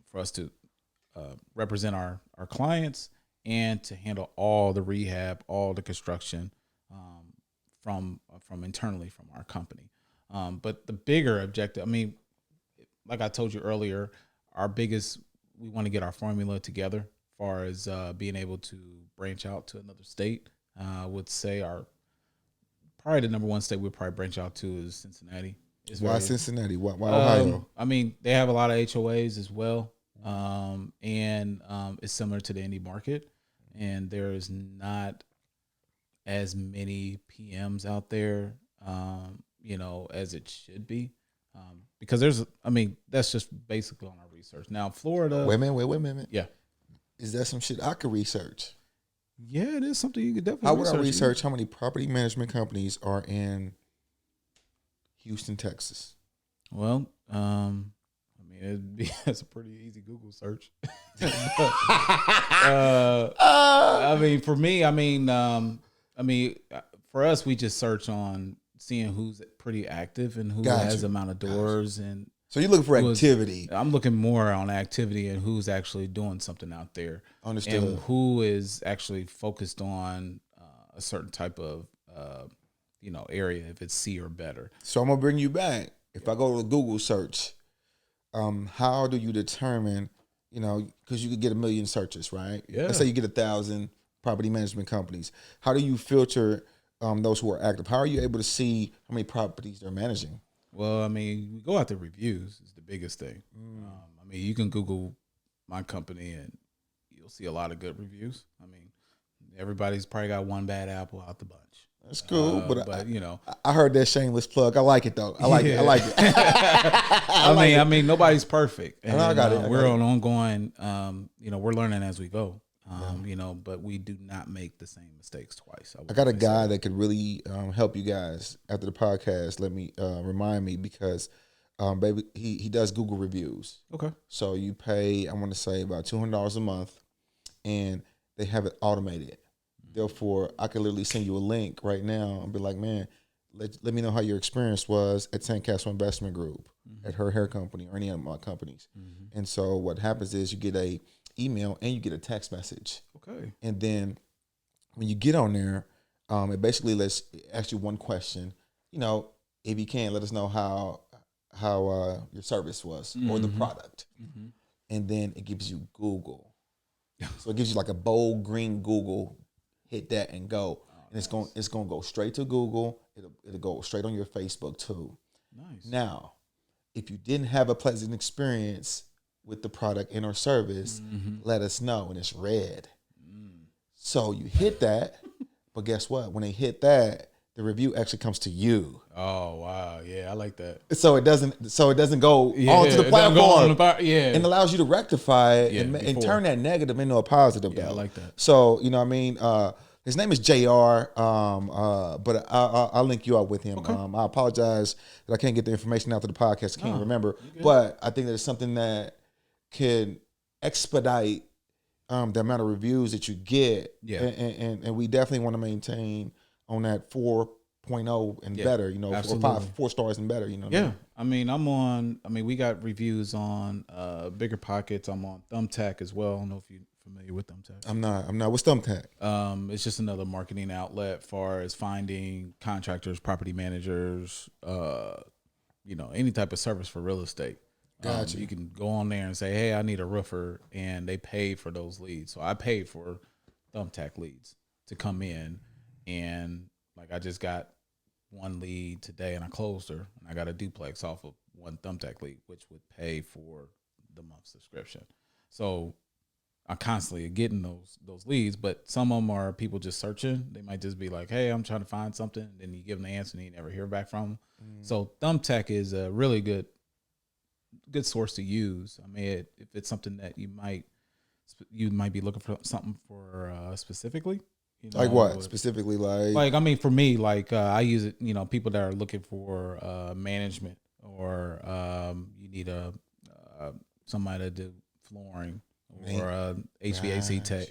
for us to represent our clients and to handle all the rehab, all the construction from internally from our company. But the bigger objective, I mean, like I told you earlier, we want to get our formula together as far as being able to branch out to another state. I would say probably the number 1 state we'll probably branch out to is Cincinnati. Why Cincinnati? Why Ohio? I mean, they have a lot of HOAs as well. And it's similar to the Indy market. And there is not as many PMs out there, as it should be. Because that's just basically on our research. Now, Florida. Wait a minute. Yeah. Is that some shit I could research? Yeah, it is something you could definitely research. How would I research how many property management companies are in Houston, Texas? Well, it's a pretty easy Google search. I mean, for me, for us, we just search on seeing who's pretty active and who has amount of doors. And so you're looking for activity. I'm looking more on activity and who's actually doing something out there. Understood. And who is actually focused on a certain type of area, if it's C or better. So I'm gonna bring you back. If I go to a Google search, how do you determine? Because you could get 1 million searches, right? Yeah. Let's say you get 1,000 property management companies. How do you filter those who are active? How are you able to see how many properties they're managing? Well, we go out to reviews is the biggest thing. You can Google my company and you'll see a lot of good reviews. Everybody's probably got one bad apple out the bunch. That's cool, but I heard that shameless plug. I like it though. I like it. I like it. I mean, nobody's perfect. And, I got it. We're on ongoing. We're learning as we go. But we do not make the same mistakes twice. I got a guy that could really help you guys after the podcast. Let me remind me because, baby, he does Google reviews. Okay. So you pay, I want to say about $200 a month, and they have it automated. Therefore, I could literally send you a link right now and be like, man, let me know how your experience was at Sandcastle Investment Group, at her hair company or any of my companies. And so what happens is you get a email and you get a text message. Okay. And then when you get on there, it basically ask you one question. If you can, let us know how your service was or the product. And then it gives you Google. So it gives you like a bold green Google. Hit that and go, and it's going to go straight to Google. It'll go straight on your Facebook too. Nice. Now, if you didn't have a pleasant experience with the product and or service, let us know, and it's red. So you hit that, but guess what? When they hit that, the review actually comes to you. Oh wow, yeah, I like that. So it doesn't go onto the platform. And allows you to rectify it and turn that negative into a positive. Yeah, I like that. So his name is JR, but I'll link you up with him. Okay. I apologize that I can't get the information out to the podcast. I can't remember, but I think there's something that can expedite the amount of reviews that you get. Yeah, and we definitely want to maintain on that 4.0 and better, or 4 stars and better, Yeah. We got reviews on Bigger Pockets. I'm on Thumbtack as well. I don't know if you're familiar with Thumbtack. I'm not. What's Thumbtack? It's just another marketing outlet far as finding contractors, property managers, any type of service for real estate. Gotcha. You can go on there and say, hey, I need a roofer, and they pay for those leads. So I paid for Thumbtack leads to come in. And I just got one lead today and I closed her, and I got a duplex off of one Thumbtack lead, which would pay for the month's subscription. So I'm constantly getting those leads, but some of them are people just searching. They might just be like, hey, I'm trying to find something. And then you give them the answer and you never hear back from them. So Thumbtack is a really good source to use. If it's something that you might be looking for something for specifically. Like what specifically? For me, I use it. People that are looking for management, or you need somebody to do flooring or HVAC tech.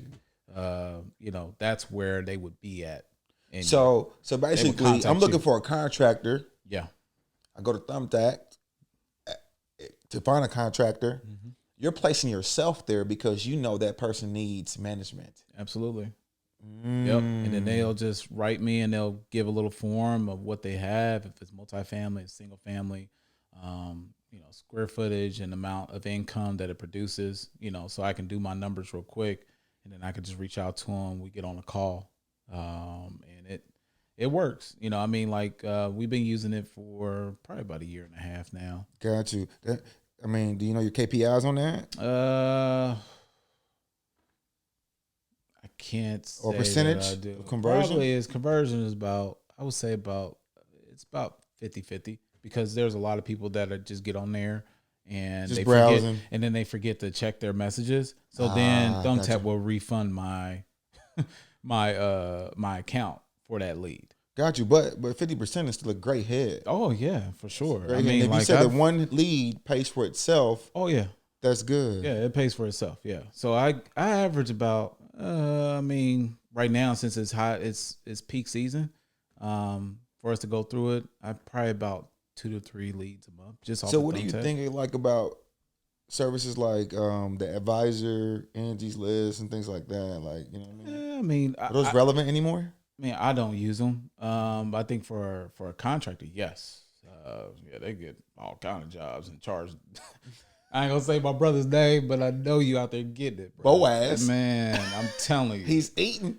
That's where they would be at. And so basically, I'm looking for a contractor. Yeah, I go to Thumbtack to find a contractor. You're placing yourself there because you know that person needs management. Absolutely. Yep. And then they'll just write me and they'll give a little form of what they have, if it's multifamily, single family, square footage and amount of income that it produces, so I can do my numbers real quick, and then I can just reach out to them. We get on a call, and it works. We've been using it for probably about 1.5 years now. Got you. Do you know your KPIs on that? I can't say or percentage that I do. of conversion. Probably his conversion is about 50-50, because there's a lot of people that are just get on there and just they browsing, forget, and then they forget to check their messages. So then Thumbtack will refund my my account for that lead. Got you, but 50% is still a great head. Oh yeah, for sure. Great I head. mean, And if you like said that one lead pays for itself, oh yeah, that's good. yeah, it pays for itself. Yeah. So I average about I mean, right now since it's hot, it's peak season. For us to go through it, I probably about 2 to 3 leads a month just off So the what do thumb you tech. think like about services like the advisor, Angie's List, and things like that? Like, you know what I mean? I mean, Are those relevant anymore? I mean, I don't use them. I think for a contractor, yes. Yeah, they get all kind of jobs and charge. I ain't gonna say my brother's name, but I know you out there getting it, bro. Boaz. Man, I'm telling you, He's eating.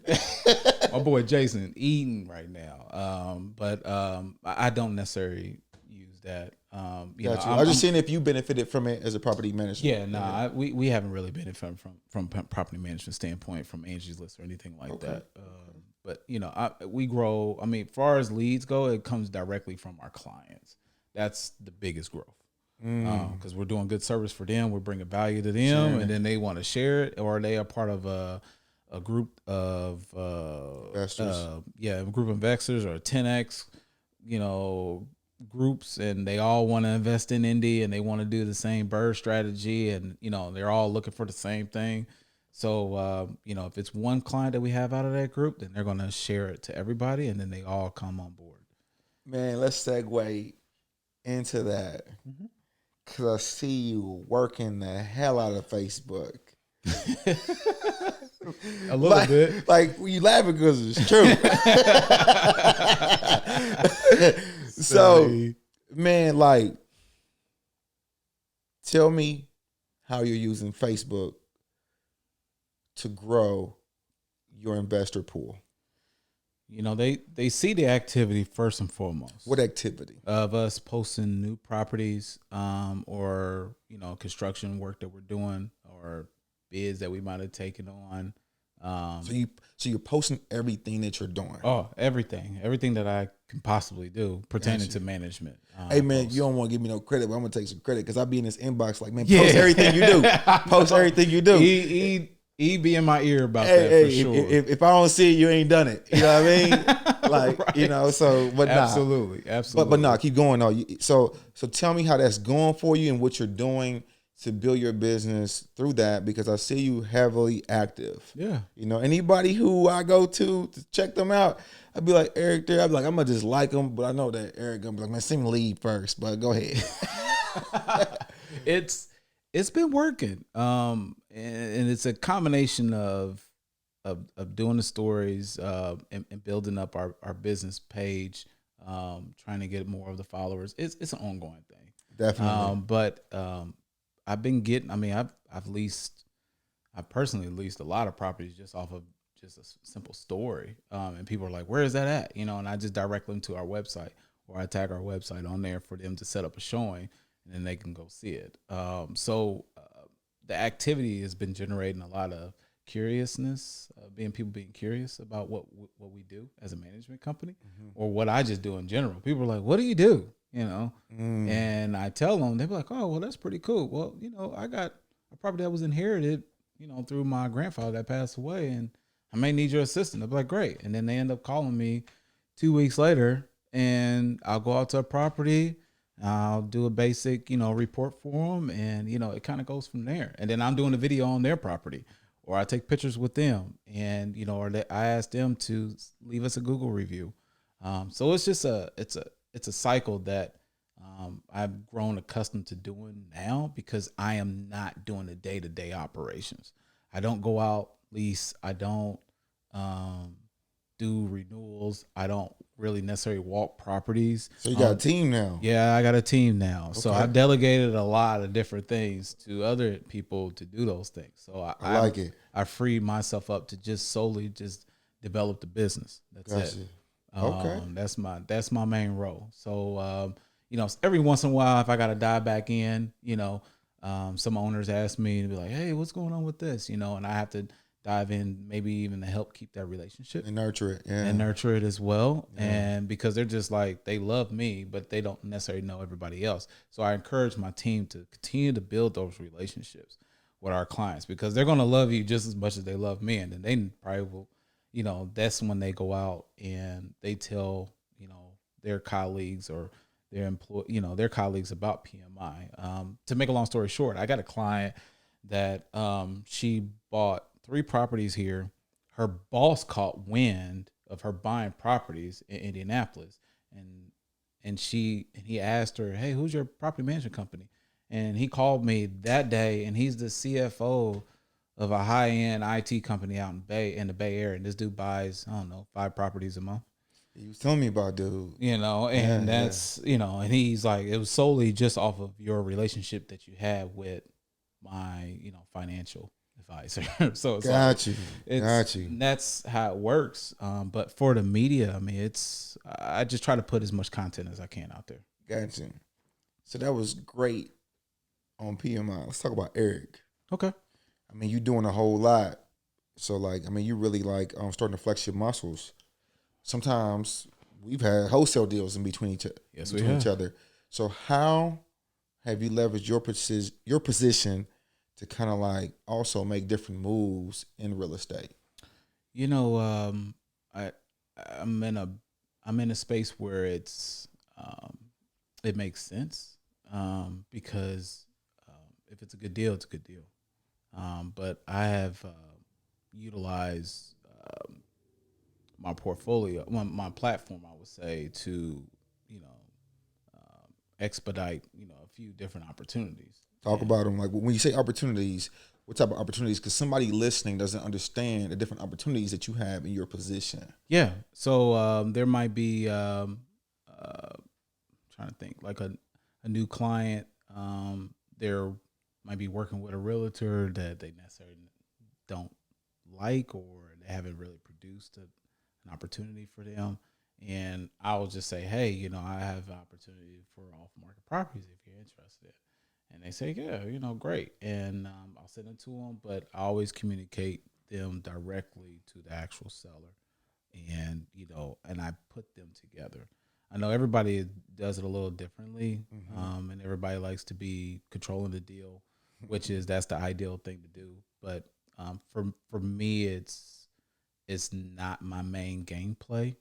my boy Jason eating right now. I don't necessarily use that. Got you. I was just seeing if you benefited from it as a property manager. Yeah, nah, we haven't really benefited from property management standpoint from Angie's List or anything like that. But we grow. I mean, as far as leads go, it comes directly from our clients. That's the biggest growth because we're doing good service for them. We're bringing value to them, and then they want to share it, or they are part of a group of Investors. a group of investors or 10x, groups, and they all want to invest in Indy, and they want to do the same bird strategy, and they're all looking for the same thing. So if it's one client that we have out of that group, then they're going to share it to everybody, and then they all come on board. Man, let's segue into that because I see you working the hell out of Facebook. A little bit. Like, you laughing because it's true. So, man, like, tell me how you're using Facebook to grow your investor pool. They see the activity first and foremost. What activity? Of us posting new properties, or construction work that we're doing, or bids that we might have taken on. So you're posting everything that you're doing. Oh, everything that I can possibly do pertaining to management. Hey man, you don't want to give me no credit, but I'm gonna take some credit because I be in this inbox like, man, post everything you do. Post everything you do. He be in my ear about that for sure. If I don't see it, you ain't done it. You know what I mean? Like, right. So but absolutely. But nah, keep going though. So tell me how that's going for you and what you're doing to build your business through that, because I see you heavily active. Yeah. Anybody who I go to check them out, I'd be like, Erik there. I'd be like, I'm gonna just like him, but I know that Erik gonna be like, man, send me lead first, but go ahead. It's been working. And it's a combination of doing the stories, and building up our business page, trying to get more of the followers. It's an ongoing thing. Definitely. I've been getting, I've personally leased a lot of properties just off of just a simple story. And people are like, where is that at? And I just direct them to our website, or I tag our website on there for them to set up a showing, and then they can go see it. The activity has been generating a lot of curiousness, people being curious about what we do as a management company, or what I just do in general. People are like, what do you do? And I tell them, they're like, oh, well, that's pretty cool. Well, I got a property that was inherited, through my grandfather that passed away, and I may need your assistance. I'll be like, great. And then they end up calling me 2 weeks later, and I'll go out to a property, I'll do a basic, report for them, and, it kind of goes from there. And then I'm doing a video on their property, or I take pictures with them, and, I ask them to leave us a Google review. So it's just it's a cycle that I've grown accustomed to doing now, because I am not doing the day-to-day operations. I don't go out, lease. I don't do renewals. I don't really necessarily walk properties. So you got a team now? Yeah, I got a team now. Okay. So I've delegated a lot of different things to other people to do those things. So I like it. I freed myself up to just solely develop the business. That's it. Okay. That's my main role. So, every once in a while, if I got to dive back in, some owners ask me to be like, hey, what's going on with this? And I have to dive in, maybe even to help keep that relationship and nurture it. Yeah. And nurture it as well. Yeah. And because they're just like, they love me, but they don't necessarily know everybody else. So I encourage my team to continue to build those relationships with our clients, because they're going to love you just as much as they love me. And then they probably will, that's when they go out and they tell, their colleagues or their colleagues about PMI. To make a long story short, I got a client that she bought 3 properties here. Her boss caught wind of her buying properties in Indianapolis, and he asked her, "Hey, who's your property management company?" And he called me that day, and he's the CFO of a high end IT company out in the Bay Area. And this dude buys, I don't know, 5 properties a month. He was telling me about dude. And that's and he's like, it was solely just off of your relationship that you had with my financial advisor. So it's Got you. And that's how it works. But for the media, I mean, I just try to put as much content as I can out there. Got you. So that was great on PMI. Let's talk about Erik. Okay. I mean, you're doing a whole lot. So, you really starting to flex your muscles. Sometimes we've had wholesale deals in between each other. So, how have you leveraged your position to kind of also make different moves in real estate? I'm in a space where it makes sense because if it's a good deal, it's a good deal. But I have utilized my portfolio, my platform, I would say, to expedite a few different opportunities. Talk about them. Like, when you say opportunities, what type of opportunities? Because somebody listening doesn't understand the different opportunities that you have in your position. Yeah. So there might be trying to think, like a new client. They're might be working with a realtor that they necessarily don't like, or they haven't really produced an opportunity for them. And I'll just say, hey, I have an opportunity for off-market properties if you're interested. And they say, yeah, great. And I'll send it to them, but I always communicate them directly to the actual seller. And, and I put them together. I know everybody does it a little differently, and everybody likes to be controlling the deal, that's the ideal thing to do. But for me, it's not my main gameplay.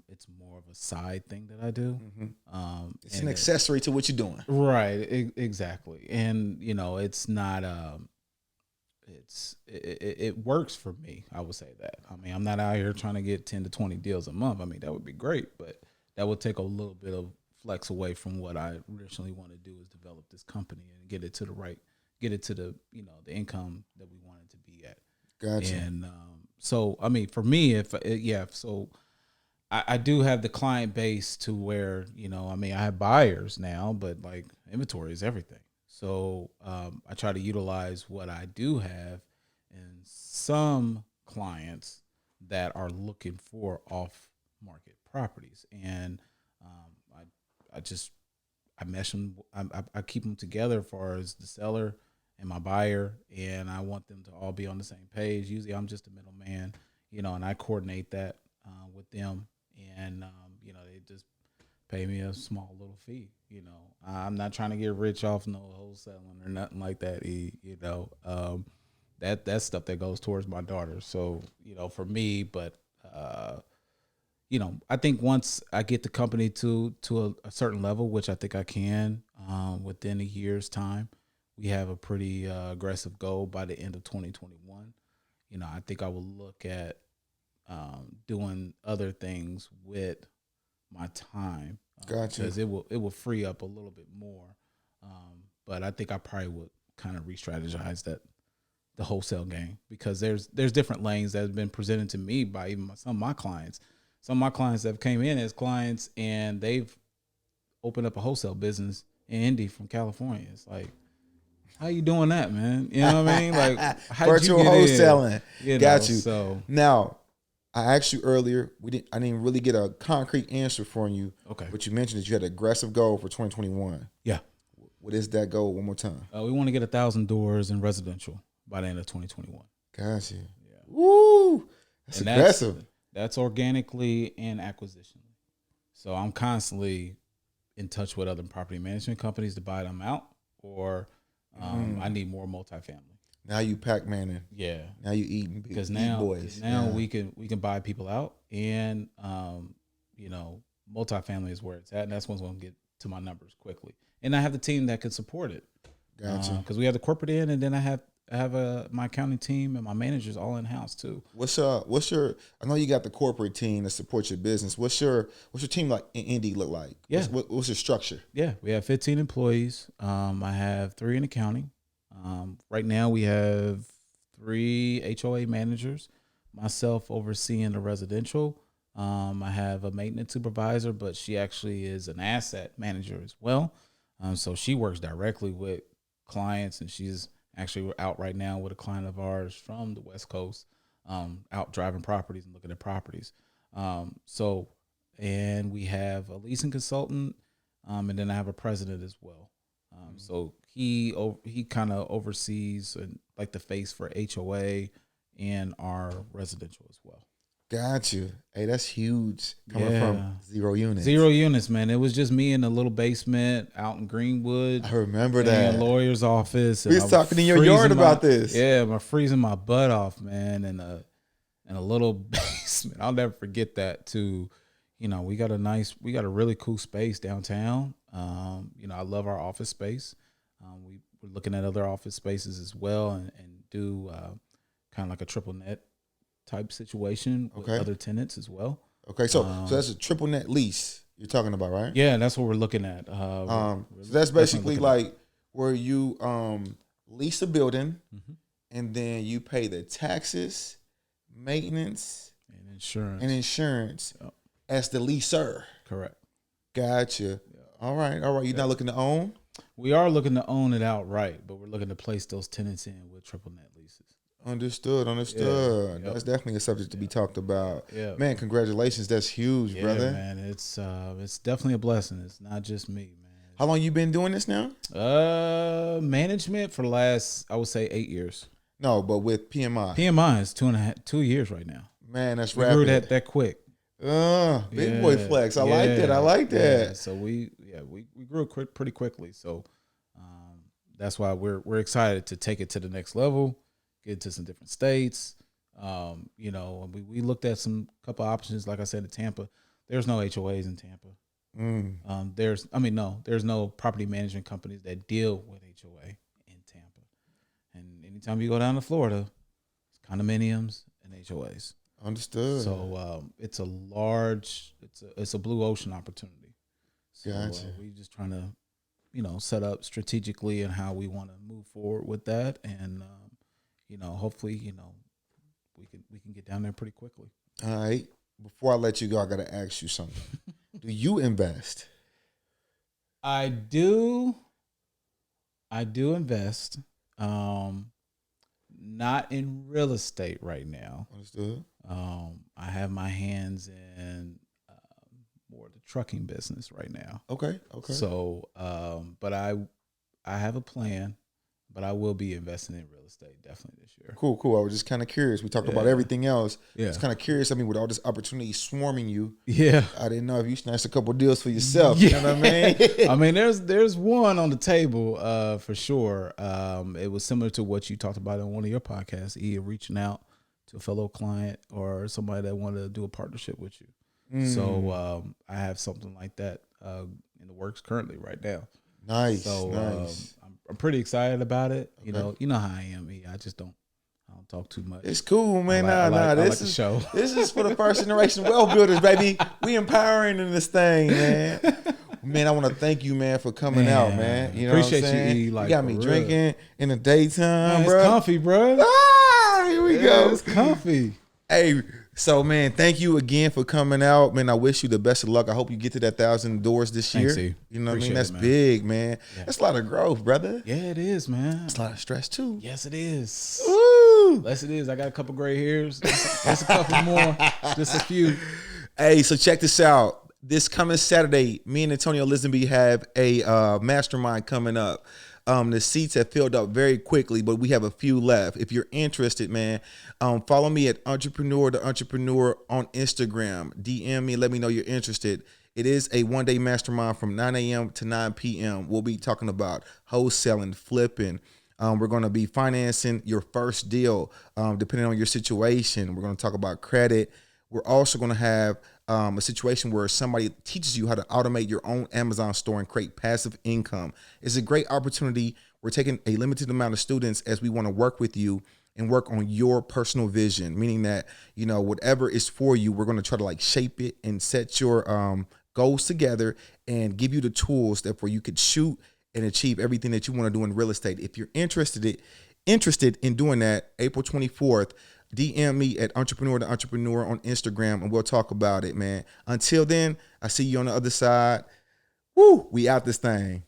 It's more of a side thing that I do. It's an accessory to what you're doing, right? Exactly, and it's not. It works for me. I would say that. I mean, I'm not out here trying to get 10 to 20 deals a month. I mean, that would be great, but that would take a little bit of flex away from what I originally want to do, is develop this company and get it to the the income that we want it to be at. Gotcha. And so, I mean, for me, so I do have the client base to where, I have buyers now, but inventory is everything. So I try to utilize what I do have in some clients that are looking for off-market properties, and I mesh them. I keep them together as far as the seller and my buyer, and I want them to all be on the same page. Usually, I'm just a middleman, and I coordinate that with them, and they just pay me a small little fee. I'm not trying to get rich off no wholesaling or nothing like that. That's stuff that goes towards my daughter. So for me, but I think once I get the company to a certain level, which I think I can, within a year's time, we have a pretty aggressive goal by the end of 2021. I think I will look at doing other things with my time. Gotcha. Because it will free up a little bit more. But I think I probably would kind of re-strategize the wholesale game, because there's different lanes that have been presented to me by even some of my clients. Some of my clients that have came in as clients, and they've opened up a wholesale business in Indy from California. It's like, how you doing that, man? You know what I mean? Like, virtual wholesaling. Got you. So now, I asked you earlier. I didn't really get a concrete answer from you. Okay. But you mentioned that you had an aggressive goal for 2021. Yeah. What is that goal? One more time. We want to get 1,000 doors in residential by the end of 2021. Gotcha. Yeah. Woo! That's aggressive. That's organically and acquisitionally. So I'm constantly in touch with other property management companies to buy them out, or I need more multifamily. Now you Pac-Manning. Yeah. Now you eating Because eat now boys. we can buy people out, and you know, multifamily is where it's at, and that's what's going to get to my numbers quickly. And I have the team that could support it. Gotcha. Because we have the corporate end, and then I have my accounting team and my managers all in house too. What's your? I know you got the corporate team that supports your business. What's your team like in Indy look like? Yeah. What's your structure? Yeah, we have 15 employees. I have 3 in accounting. Right now we have 3 HOA managers, myself overseeing the residential. I have a maintenance supervisor, but she actually is an asset manager as well. So she works directly with clients, and she's actually out right now with a client of ours from the West Coast, out driving properties and looking at properties. And we have a leasing consultant, and then I have a president as well. So he kind of oversees and like the face for HOA and our residential as well. Got you. Hey, that's huge. Coming from 0 units. 0 units, man. It was just me in a little basement out in Greenwood. I remember that. In a lawyer's office. We was talking in your yard about this. Yeah, I'm freezing my butt off, man, in a little basement. I'll never forget that too. You know, we got a really cool space downtown. You know, I love our office space. We're looking at other office spaces as well, and do kind of like a triple net type situation with other tenants as well. Okay, so that's a triple net lease you're talking about, right? Yeah, that's what we're looking at. So that's basically like where you lease a building, and then you pay the taxes, maintenance, and insurance as the leaser. Correct. Gotcha. Yeah. All right. You're not looking to own? We are looking to own it outright, but we're looking to place those tenants in with triple net leases. Understood. Yeah. That's definitely a subject to be talked about. Yeah. Man, congratulations. That's huge, brother. Man, it's definitely a blessing. It's not just me, man. How long you been doing this now? Management for the last, I would say, 8 years. No, but with PMI. PMI is 2 years right now. Man, that's we rapid. grew that quick. Big boy flex. I like that. Yeah. So we grew pretty quickly. So that's why we're excited to take it to the next level, get to some different states. You know, we looked at some couple options. Like I said, in Tampa, there's no HOAs in Tampa. There's no property management companies that deal with HOA in Tampa. And anytime you go down to Florida, it's condominiums and HOAs. Understood. So it's a blue ocean opportunity. So gotcha. We just trying to, you know, set up strategically and how we want to move forward with that, and you know, hopefully, you know, we can get down there pretty quickly. All right. Before I let you go, I gotta ask you something. Do you invest? I do invest. Not in real estate right now. Understood. I have my hands in more of the trucking business right now. Okay. So, but I have a plan, but I will be investing in real estate definitely this year. Cool. I was just kind of curious. We talked about everything else. Yeah. Just kind of curious. I mean, with all this opportunity swarming you, I didn't know if you snatched a couple deals for yourself. Yeah. You know what I mean? I mean, there's one on the table for sure. It was similar to what you talked about on one of your podcasts, reaching out to a fellow client or somebody that wanted to do a partnership with you. So I have something like that in the works currently right now. Nice. So I'm pretty excited about it. Okay. You know how I am. I don't talk too much. It's cool, man. This is show. This is for the first generation wealth builders, baby. We empowering in this thing, man. Man, I want to thank you, man, for coming out, man. You know appreciate what I'm saying? you, you got me drinking in the daytime, bro. It's comfy, bro. Here we go. It's comfy. Hey, so man, thank you again for coming out, man. I wish you the best of luck. I hope you get to that 1,000 doors this year. Thanks, you know what I mean? That's man. Big, man. Yeah. That's a lot of growth, brother. Yeah, it is, man. It's a lot of stress too. Yes, it is. Woo! Yes, it is. I got a couple gray hairs. Just a couple more. Just a few. Hey, so check this out. This coming Saturday, me and Antonio Lisenby have a mastermind coming up. The seats have filled up very quickly, but we have a few left. If you're interested, man, follow me at Entrepreneur the Entrepreneur on Instagram. DM me, let me know you're interested. It is a one-day mastermind from 9 a.m. to 9 p.m. We'll be talking about wholesaling, flipping, We're going to be financing your first deal, depending on your situation. We're going to talk about credit. We're also going to have a situation where somebody teaches you how to automate your own Amazon store and create passive income. It's a great opportunity. We're taking a limited amount of students as we want to work with you and work on your personal vision, meaning that, whatever is for you, we're going to try to like shape it and set your goals together and give you the tools that where you could shoot and achieve everything that you want to do in real estate. If you're interested in doing that, April 24th, DM me at Entrepreneur to Entrepreneur on Instagram and we'll talk about it, man. Until then, I see you on the other side. Woo, we out this thing.